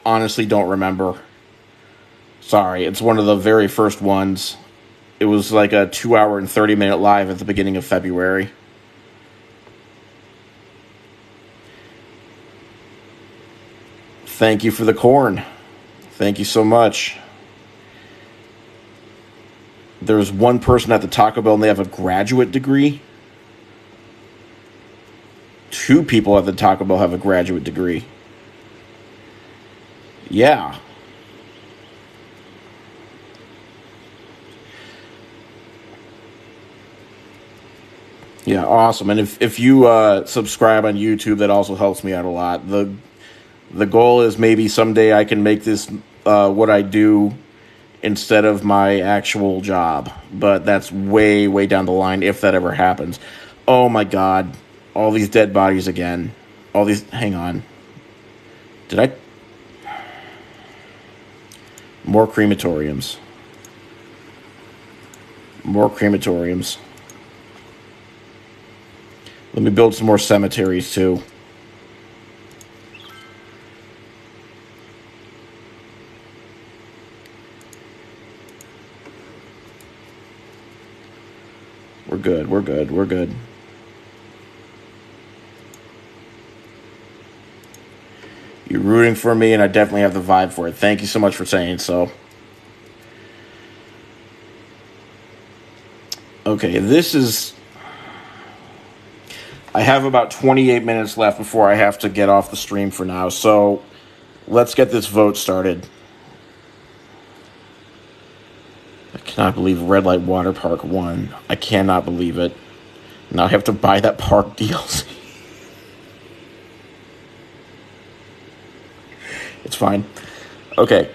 honestly don't remember. Sorry, it's one of the very first ones. It was like a 2 hour and 30-minute live at the beginning of February. Thank you for the corn. Thank you so much. There's one person at the Taco Bell and they have a graduate degree. 2 people at the Taco Bell have a graduate degree. Yeah. Yeah, awesome. And if you subscribe on YouTube, that also helps me out a lot. The goal is maybe someday I can make this what I do instead of my actual job. But that's way, way down the line if that ever happens. Oh my God. All these dead bodies again. All these... Hang on. Did I... More crematoriums. More crematoriums. Let me build some more cemeteries, too. We're good, we're good, we're good. You're rooting for me, and I definitely have the vibe for it. Thank you so much for saying so. Okay, this is... I have about 28 minutes left before I have to get off the stream for now, so let's get this vote started. I cannot believe Red Light Water Park won. I cannot believe it. Now I have to buy that park DLC. It's fine. Okay.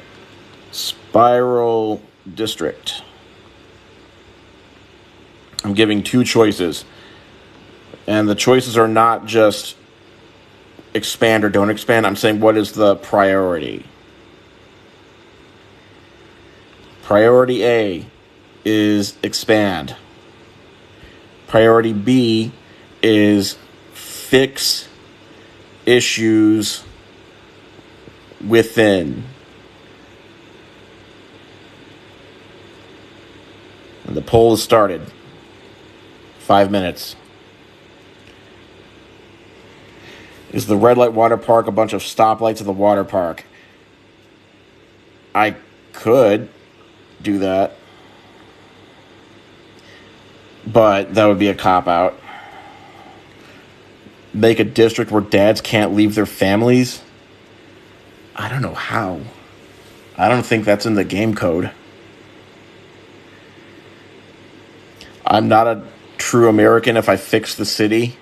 Spiral District. I'm giving 2 choices. And the choices are not just expand or don't expand. I'm saying what is the priority. Priority A is expand. Priority B is fix issues within. And the poll has started. 5 minutes. Is the Red Light Water Park a bunch of stoplights at the water park? I could do that. But that would be a cop-out. Make a district where dads can't leave their families? I don't know how. I don't think that's in the game code. I'm not a true American if I fix the city.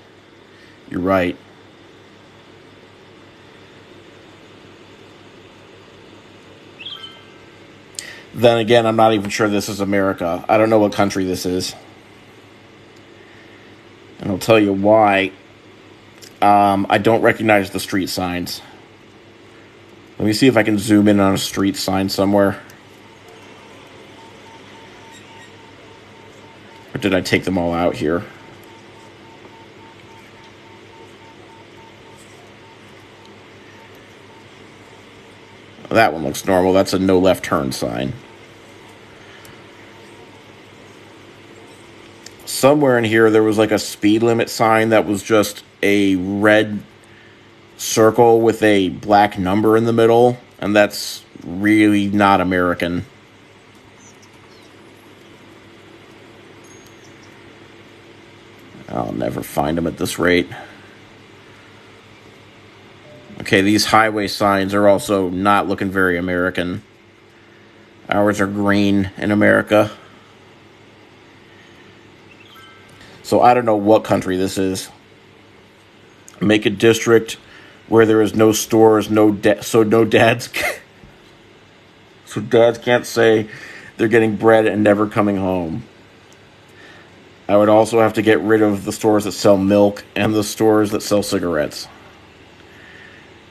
You're right. Then again, I'm not even sure this is America. I don't know what country this is. And I'll tell you why. I don't recognize the street signs. Let me see if I can zoom in on a street sign somewhere. Or did I take them all out here? That one looks normal. That's a no left turn sign. Somewhere in here there was like a speed limit sign that was just a red circle with a black number in the middle, and that's really not American. I'll never find them at this rate. Okay, these highway signs are also not looking very American. Ours are green in America. So I don't know what country this is. Make a district where there is no stores, so dads can't say they're getting bread and never coming home. I would also have to get rid of the stores that sell milk and the stores that sell cigarettes.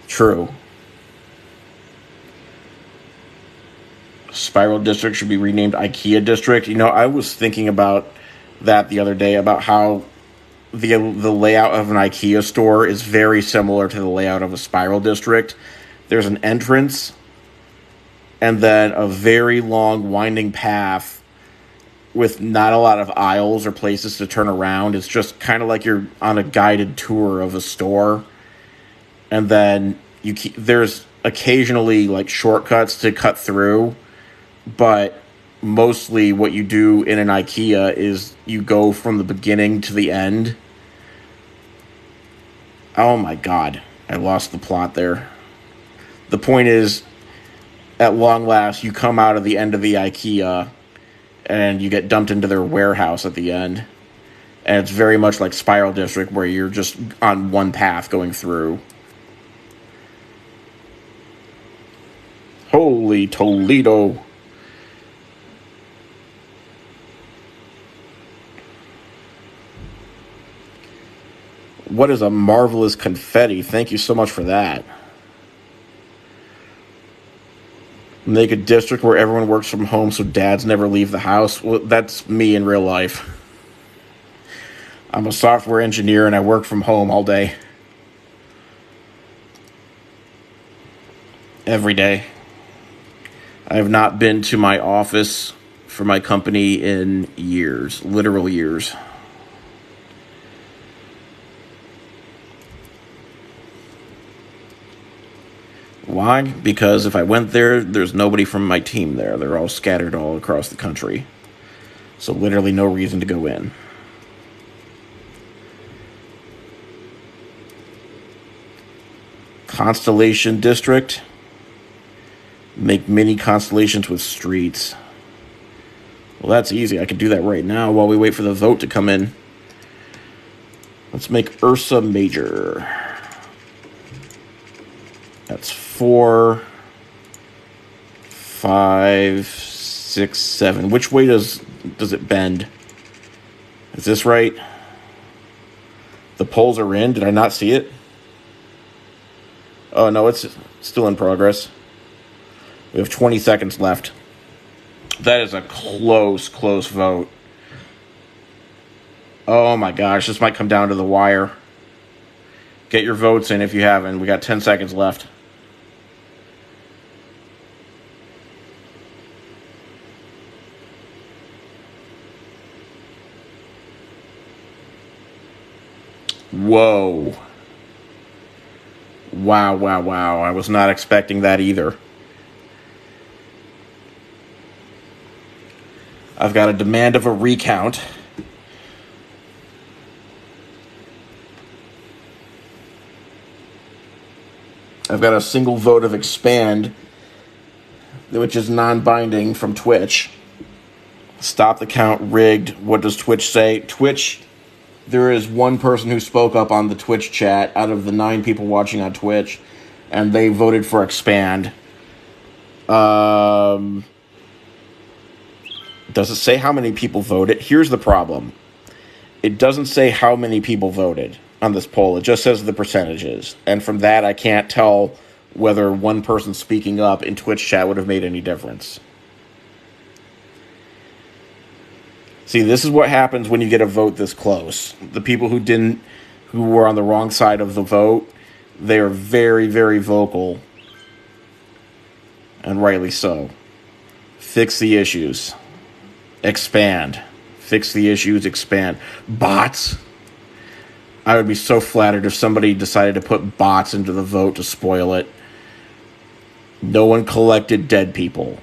True. Spiral District should be renamed IKEA District. You know, I was thinking about that the other day, about how the layout of an IKEA store is very similar to the layout of a Spiral District. There's an entrance and then a very long winding path with not a lot of aisles or places to turn around. It's just kind of like you're on a guided tour of a store. And then there's occasionally like shortcuts to cut through, but mostly what you do in an IKEA is you go from the beginning to the end. Oh my God, I lost the plot there. The point is, at long last, you come out of the end of the IKEA and you get dumped into their warehouse at the end. And it's very much like Spiral District, where you're just on one path going through. Holy Toledo. What is a marvelous confetti? Thank you so much for that. Make a district where everyone works from home so dads never leave the house. Well, that's me in real life. I'm a software engineer and I work from home all day. Every day. I have not been to my office for my company in years. Literal years. Why? Because if I went there, there's nobody from my team there. They're all scattered all across the country. So literally no reason to go in. Constellation District. Make mini constellations with streets. Well, that's easy. I could do that right now while we wait for the vote to come in. Let's make Ursa Major. That's 4, 5, 6, 7. Which way does it bend? Is this right? The polls are in. Did I not see it? Oh, no, it's still in progress. We have 20 seconds left. That is a close vote. Oh my gosh, this might come down to the wire. Get your votes in if you haven't. We got 10 seconds left. Whoa. Wow. I was not expecting that either. I've got a demand of a recount. I've got a single vote of expand, which is non-binding from Twitch. Stop the count, rigged. What does Twitch say? Twitch, there is one person who spoke up on the Twitch chat out of the 9 people watching on Twitch, and they voted for expand. Does it say how many people voted? Here's the problem. It doesn't say how many people voted on this poll. It just says the percentages. And from that, I can't tell whether one person speaking up in Twitch chat would have made any difference. See, this is what happens when you get a vote this close. The people who were on the wrong side of the vote, they are very, very vocal. And rightly so. Fix the issues. Expand. Fix the issues, expand. Bots? I would be so flattered if somebody decided to put bots into the vote to spoil it. No one collected dead people.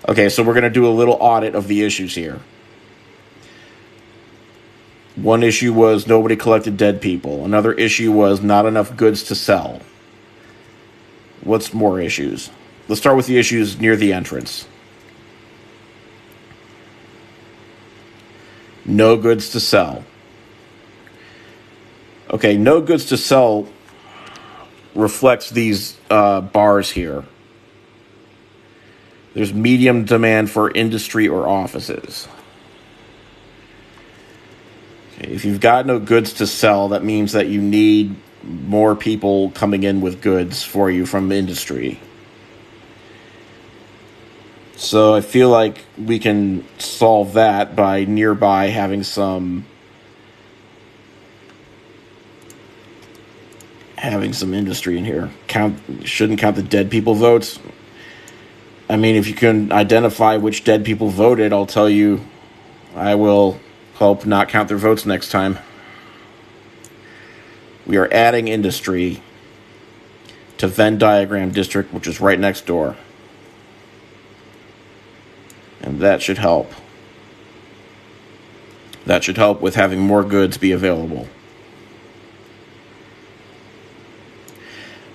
Okay, so we're going to do a little audit of the issues here. One issue was nobody collected dead people. Another issue was not enough goods to sell. What's more issues? Let's start with the issues near the entrance. No goods to sell. Okay, no goods to sell reflects these bars here. There's medium demand for industry or offices. Okay, if you've got no goods to sell, that means that you need more people coming in with goods for you from industry. So I feel like we can solve that by nearby having some industry in here. Shouldn't count the dead people votes. I mean, if you can identify which dead people voted, I'll tell you, I will help not count their votes next time. We are adding industry to Venn diagram district, which is right next door. And that should help. That should help with having more goods be available.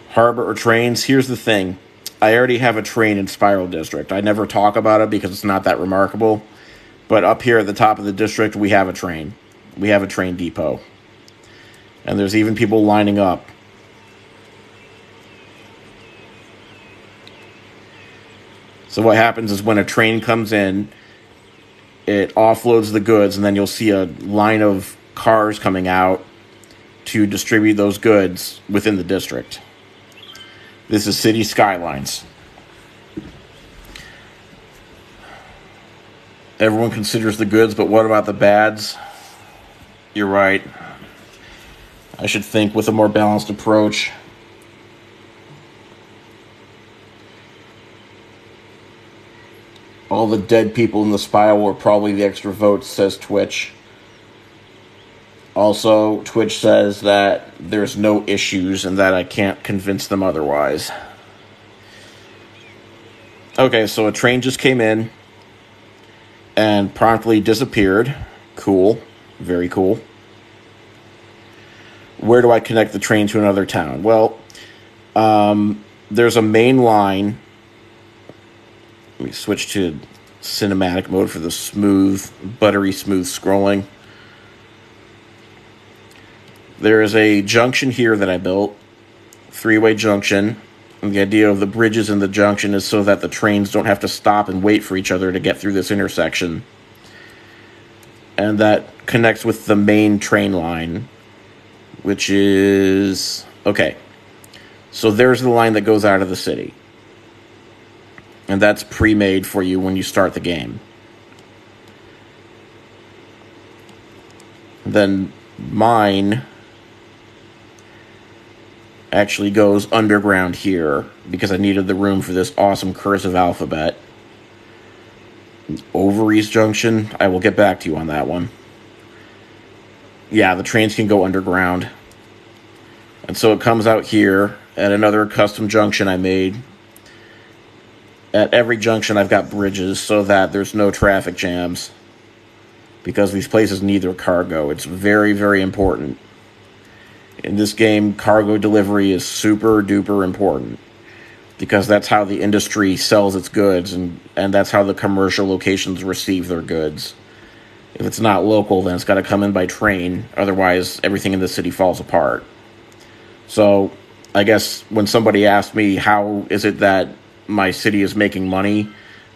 Harbor or trains, here's the thing. I already have a train in Spiral District. I never talk about it because it's not that remarkable. But up here at the top of the district, we have a train. We have a train depot. And there's even people lining up. So what happens is when a train comes in, it offloads the goods, and then you'll see a line of cars coming out to distribute those goods within the district. This is City Skylines. Everyone considers the goods, but what about the bads? You're right. I should think with a more balanced approach. All the dead people in the spiral were probably the extra votes, says Twitch. Also, Twitch says that there's no issues and that I can't convince them otherwise. Okay, so a train just came in and promptly disappeared. Cool. Very cool. Where do I connect the train to another town? Well, there's a main line. Let me switch to cinematic mode for the smooth, buttery smooth scrolling. There is a junction here that I built, three-way junction, and the idea of the bridges in the junction is so that the trains don't have to stop and wait for each other to get through this intersection. And that connects with the main train line, which is... Okay, so there's the line that goes out of the city. And that's pre-made for you when you start the game. Then mine actually goes underground here because I needed the room for this awesome cursive alphabet. Ovaries Junction, I will get back to you on that one. Yeah, the trains can go underground. And so it comes out here at another custom junction I made. At every junction I've got bridges so that there's no traffic jams. Because these places need their cargo. It's very, very important. In this game, cargo delivery is super duper important. Because that's how the industry sells its goods, and that's how the commercial locations receive their goods. If it's not local, then it's got to come in by train. Otherwise, everything in the city falls apart. So, I guess when somebody asked me, how is it that my city is making money,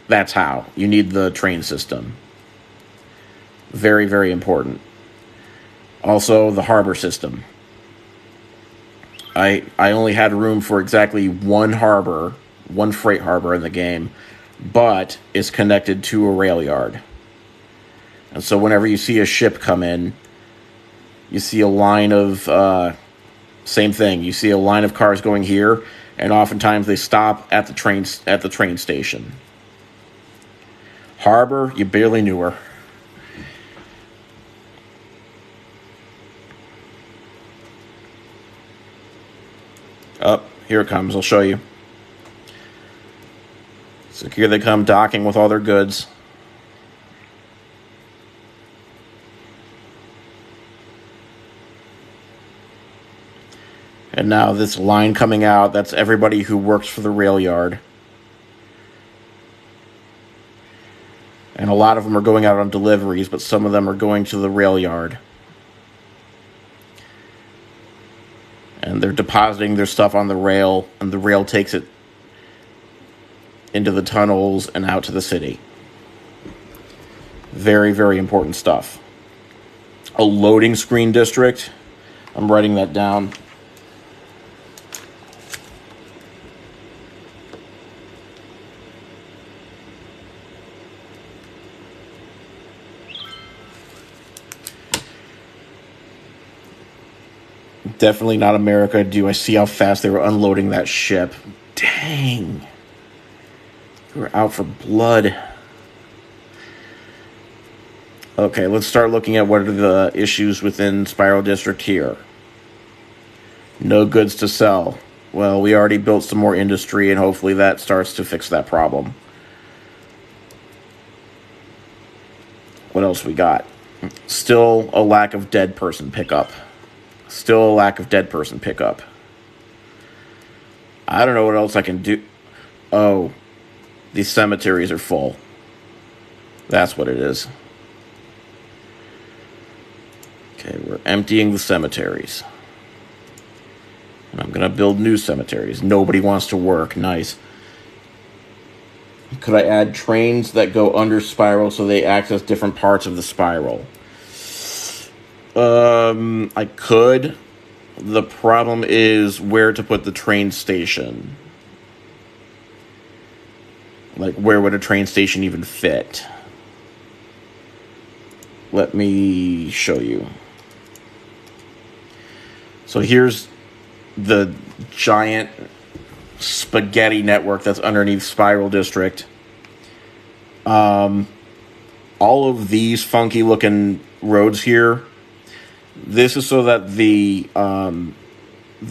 that's how. You need the train system. Very, very important. Also, the harbor system. I only had room for exactly one harbor, one freight harbor in the game, but it's connected to a rail yard. And so whenever you see a ship come in, you see a line of, same thing, you see a line of cars going here, and oftentimes they stop at the train station. Harbor, you barely knew her. Oh, here it comes. I'll show you. So here they come docking with all their goods. And now this line coming out, that's everybody who works for the rail yard. And a lot of them are going out on deliveries, but some of them are going to the rail yard. And they're depositing their stuff on the rail, and the rail takes it into the tunnels and out to the city. Very, very important stuff. A loading screen district. I'm writing that down. Definitely not America. Do I see how fast they were unloading that ship? Dang. We were out for blood. Okay, let's start looking at what are the issues within Spiral District here. No goods to sell. Well, we already built some more industry, and hopefully that starts to fix that problem. What else we got? Still a lack of dead person pickup. Still a lack of dead person pickup. I don't know what else I can do. Oh, these cemeteries are full. That's what it is. Okay, we're emptying the cemeteries. And I'm going to build new cemeteries. Nobody wants to work. Nice. Could I add trains that go under Spiral so they access different parts of the Spiral? I could. The problem is where to put the train station. Like, where would a train station even fit? Let me show you. So here's the giant spaghetti network that's underneath Spiral District. All of these funky looking roads here, this is so that the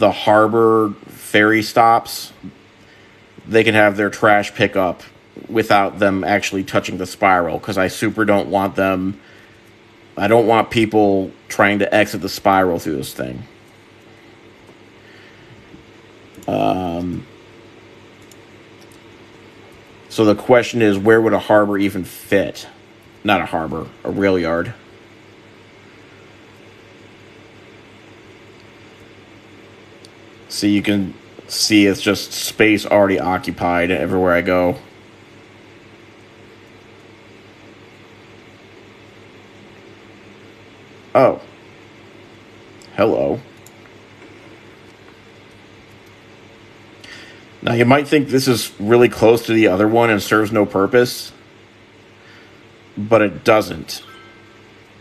harbor ferry stops, they can have their trash pickup without them actually touching the Spiral, because I super don't want them. I don't want people trying to exit the Spiral through this thing. So the question is, where would a harbor even fit? Not a harbor, a rail yard. So you can see it's just space already occupied everywhere I go. Oh. Hello. Now, you might think this is really close to the other one and serves no purpose, but it doesn't.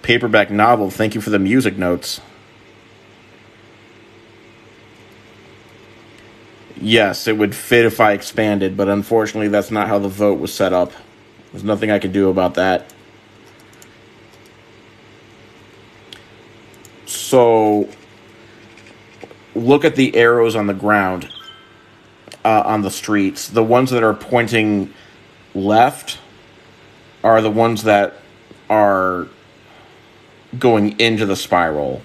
Paperback novel, thank you for the music notes. Yes, it would fit if I expanded, but unfortunately that's not how the vote was set up. There's nothing I can do about that. So, look at the arrows on the ground. On the streets. The ones that are pointing left are the ones that are going into the Spiral.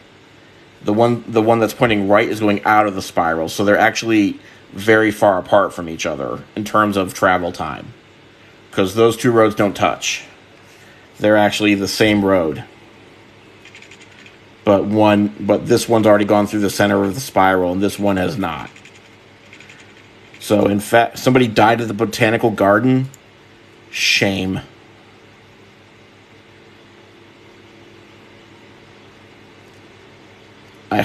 The one that's pointing right is going out of the Spiral. So they're actually very far apart from each other in terms of travel time, because those two roads don't touch. They're actually the same road. But this one's already gone through the center of the Spiral, and this one has not. So, in fact, somebody died at the botanical garden. Shame.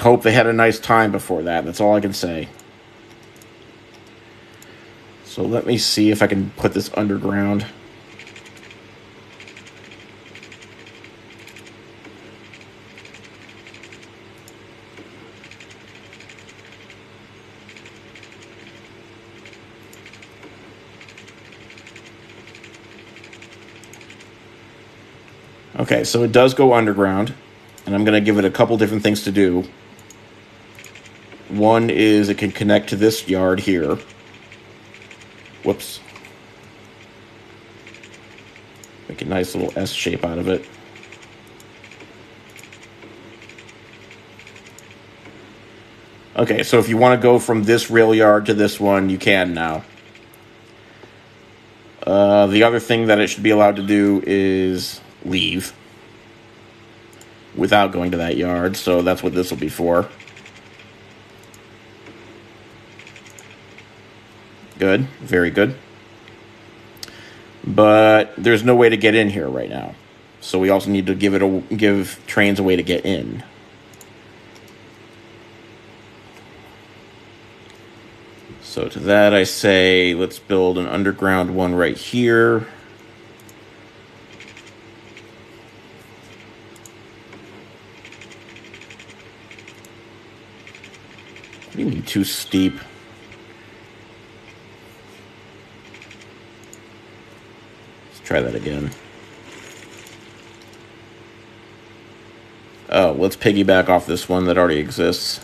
hope they had a nice time before that. That's all I can say. So let me see if I can put this underground. Okay, so it does go underground, and I'm going to give it a couple different things to do. One is it can connect to this yard here. Whoops. Make a nice little S shape out of it. Okay, so if you want to go from this rail yard to this one, you can now. The other thing that it should be allowed to do is leave without going to that yard, so that's what this will be for. Good, very good. But there's no way to get in here right now, so we also need to give trains a way to get in. So to that I say, let's build an underground one right here. What do you mean too steep? Let's try that again. Oh, let's piggyback off this one that already exists.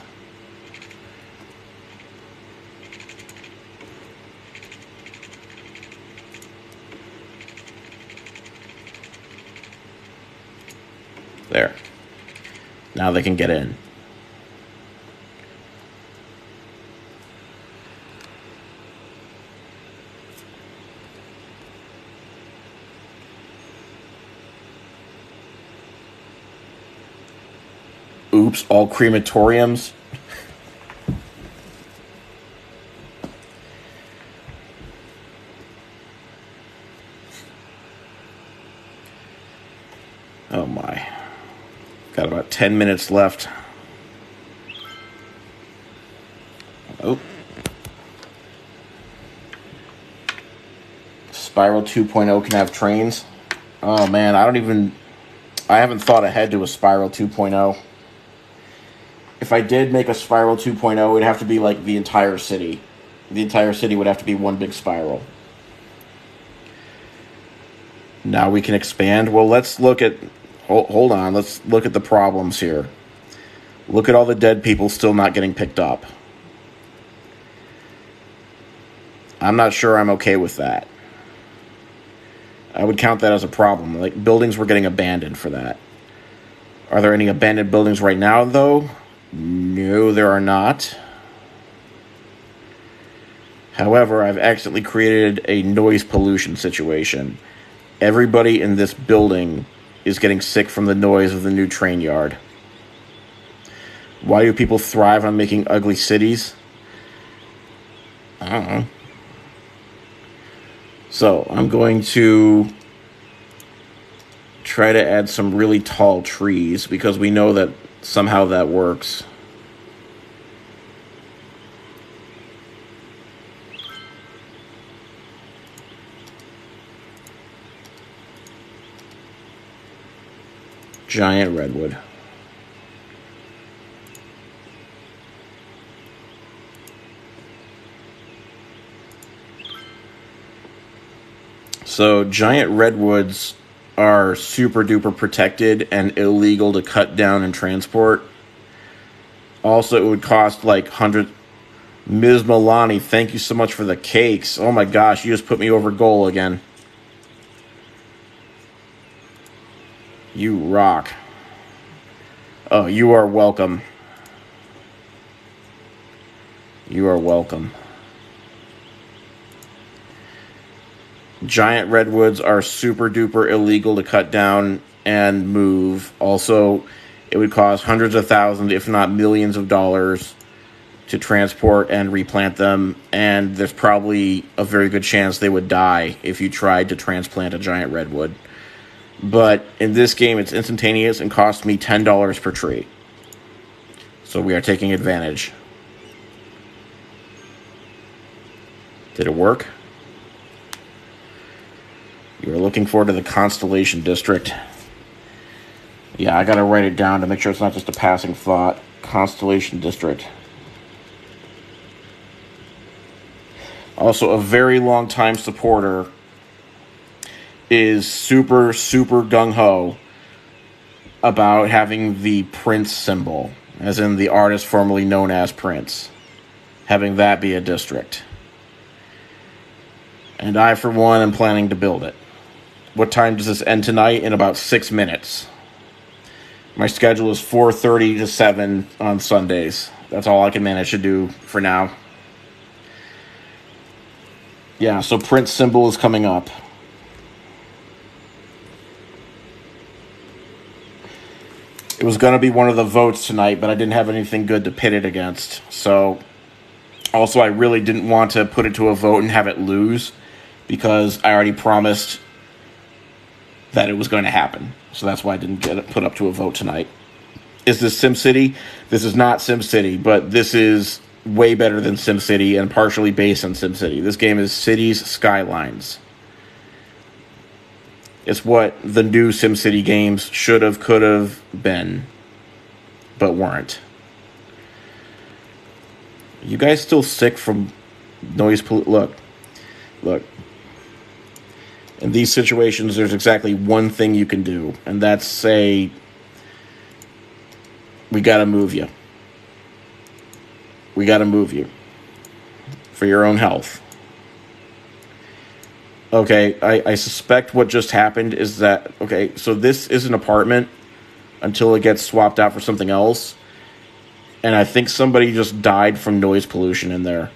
There. Now they can get in. Oops, all crematoriums. Oh my. Got about 10 minutes left. Oh. Spiral 2.0 can have trains. Oh man, I haven't thought ahead to a Spiral 2.0. If I did make a Spiral 2.0, it'd have to be like the entire city. The entire city would have to be one big spiral. Now we can expand. Well, let's look at... Hold on. Let's look at the problems here. Look at all the dead people still not getting picked up. I'm not sure I'm okay with that. I would count that as a problem. Like, buildings were getting abandoned for that. Are there any abandoned buildings right now, though? No, there are not. However, I've accidentally created a noise pollution situation. Everybody in this building is getting sick from the noise of the new train yard. Why do people thrive on making ugly cities? I don't know. So, I'm going to try to add some really tall trees because we know that somehow that works. Giant redwood. So giant redwoods are super duper protected and illegal to cut down and transport. Also, it would cost like hundreds. Ms. Milani, thank you so much for the cakes. Oh my gosh, you just put me over goal again. You rock. Oh, you are welcome. You are welcome. Giant redwoods are super duper illegal to cut down and move. Also, it would cost hundreds of thousands, if not millions of dollars to transport and replant them. And there's probably a very good chance they would die if you tried to transplant a giant redwood. But in this game, it's instantaneous and costs me $10 per tree. So So we are taking advantage. Did it work? You are looking forward to the Constellation District. Yeah, I gotta write it down to make sure it's not just a passing thought. Constellation District. Also, a very long time supporter is super, super gung-ho about having the Prince symbol, as in the artist formerly known as Prince, having that be a district. And I, for one, am planning to build it. What time does this end tonight? In about 6 minutes. My schedule is 4:30 to 7 on Sundays. That's all I can manage to do for now. Yeah, so Prince symbol is coming up. It was going to be one of the votes tonight, but I didn't have anything good to pit it against. So, also, I really didn't want to put it to a vote and have it lose, because I already promised that it was going to happen. So that's why I didn't get it put up to a vote tonight. Is this SimCity? This is not SimCity, but this is way better than SimCity and partially based on SimCity. This game is Cities Skylines. It's what the new SimCity games should have, could have been, but weren't. You guys still sick from noise pollution? Look. In these situations, there's exactly one thing you can do, and that's say, we gotta move you. We gotta move you. For your own health. Okay, I suspect what just happened is that, okay, so this is an apartment until it gets swapped out for something else, and I think somebody just died from noise pollution in there.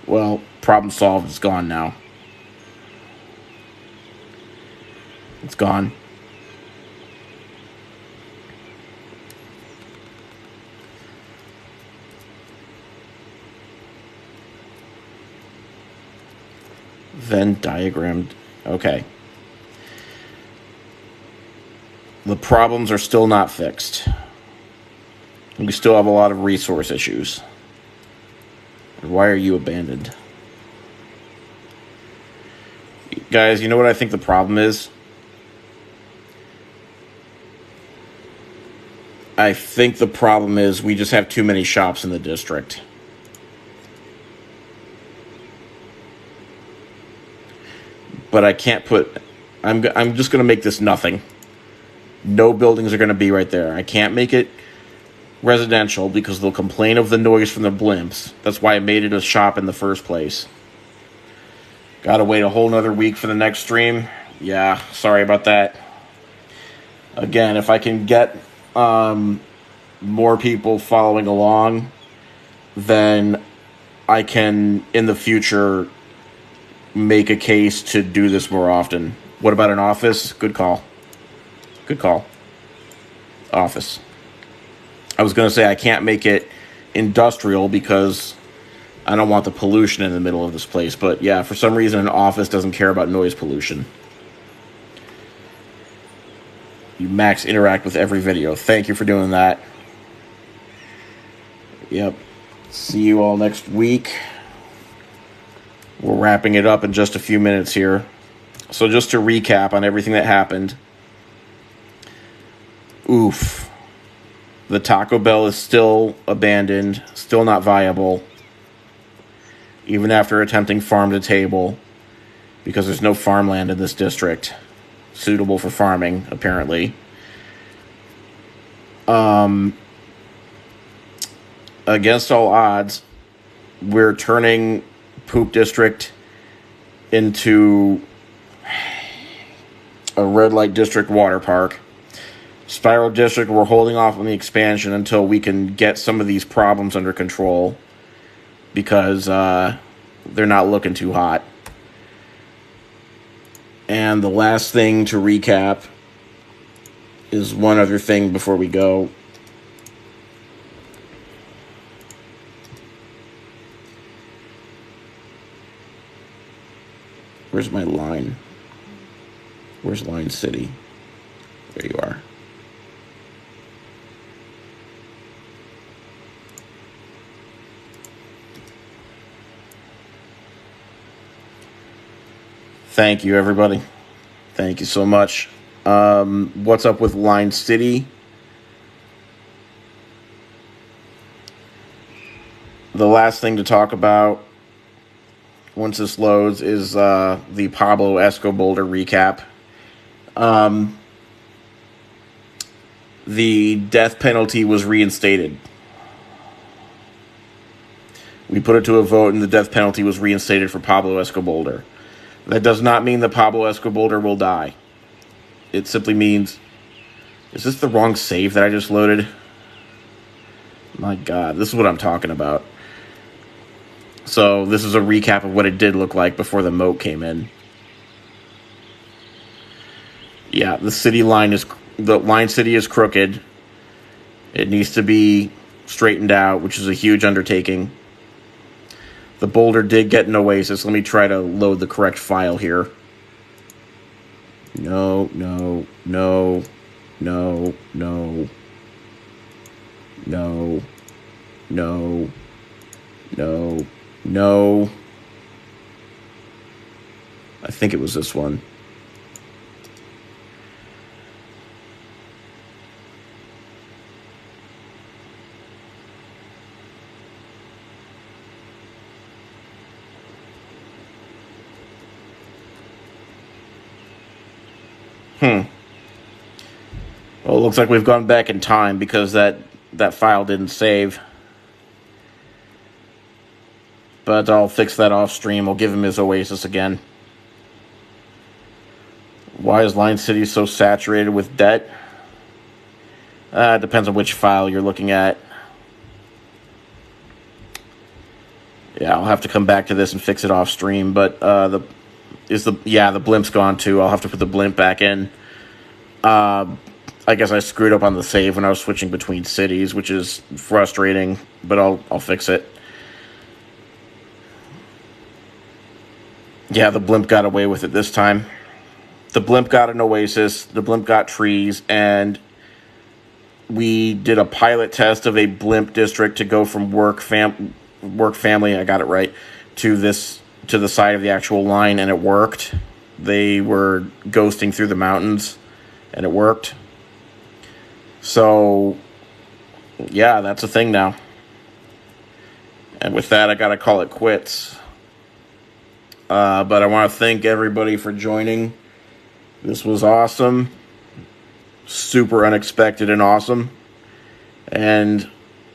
Well, problem solved. It's gone now. It's gone. Venn diagrammed. Okay. The problems are still not fixed. We still have a lot of resource issues. Why are you abandoned? Guys, you know what I think the problem is? I think the problem is we just have too many shops in the district. But I can't put... I'm just going to make this nothing. No buildings are going to be right there. I can't make it residential because they'll complain of the noise from the blimps. That's why I made it a shop in the first place. Gotta wait a whole nother week for the next stream. Yeah, sorry about that. Again, if I can get more people following along, then I can, in the future, make a case to do this more often. What about an office? Good call. Good call. Office. I was going to say I can't make it industrial because I don't want the pollution in the middle of this place. But yeah, for some reason an office doesn't care about noise pollution. You max interact with every video. Thank you for doing that. Yep. See you all next week. We're wrapping it up in just a few minutes here. So just to recap on everything that happened. Oof. The Taco Bell is still abandoned, still not viable, even after attempting farm to table, because there's no farmland in this district suitable for farming, apparently. Against all odds, we're turning Poop District into a red light district water park. Spiral District, we're holding off on the expansion until we can get some of these problems under control, because they're not looking too hot. And the last thing to recap is one other thing before we go. Where's my line? Where's Line City? There you are. Thank you, everybody. Thank you so much. What's up with Line City? The last thing to talk about once this loads is the Pablo Escobar recap. The death penalty was reinstated. We put it to a vote, and the death penalty was reinstated for Pablo Escobar. That does not mean that Pablo Escobar will die. It simply means... Is this the wrong save that I just loaded? My God, this is what I'm talking about. So this is a recap of what it did look like before the moat came in. Yeah, the line city is crooked. It needs to be straightened out, which is a huge undertaking. The boulder did get an oasis. Let me try to load the correct file here. No. I think it was this one. Well, it looks like we've gone back in time because that file didn't save. But I'll fix that off stream. I'll give him his oasis again. Why is Line City so saturated with debt? It depends on which file you're looking at. Yeah, I'll have to come back to this and fix it off stream. But the blimp's gone too. I'll have to put the blimp back in. I guess I screwed up on the save when I was switching between cities, which is frustrating, but I'll fix it. Yeah, the blimp got away with it this time. The blimp got an oasis, the blimp got trees, and we did a pilot test of a blimp district to go from work family, I got it right, to the side of the actual line, and it worked. They were ghosting through the mountains, and it worked. So, yeah, that's a thing now. And with that, I gotta call it quits. But I want to thank everybody for joining. This was awesome. Super unexpected and awesome. And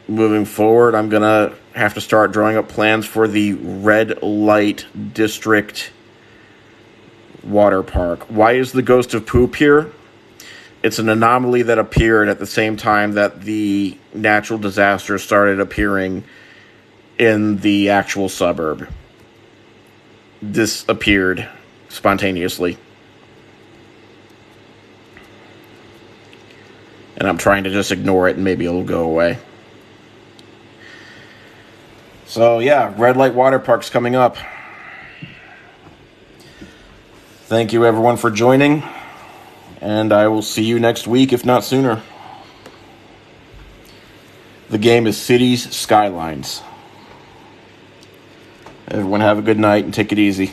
moving forward, I'm going to have to start drawing up plans for the Red Light District water park. Why is the ghost of poop here? It's an anomaly that appeared at the same time that the natural disaster started appearing in the actual suburb. This appeared spontaneously. And I'm trying to just ignore it and maybe it'll go away. So yeah, Red Light Water Park's coming up. Thank you everyone for joining. And I will see you next week, if not sooner. The game is Cities Skylines. Everyone have a good night and take it easy.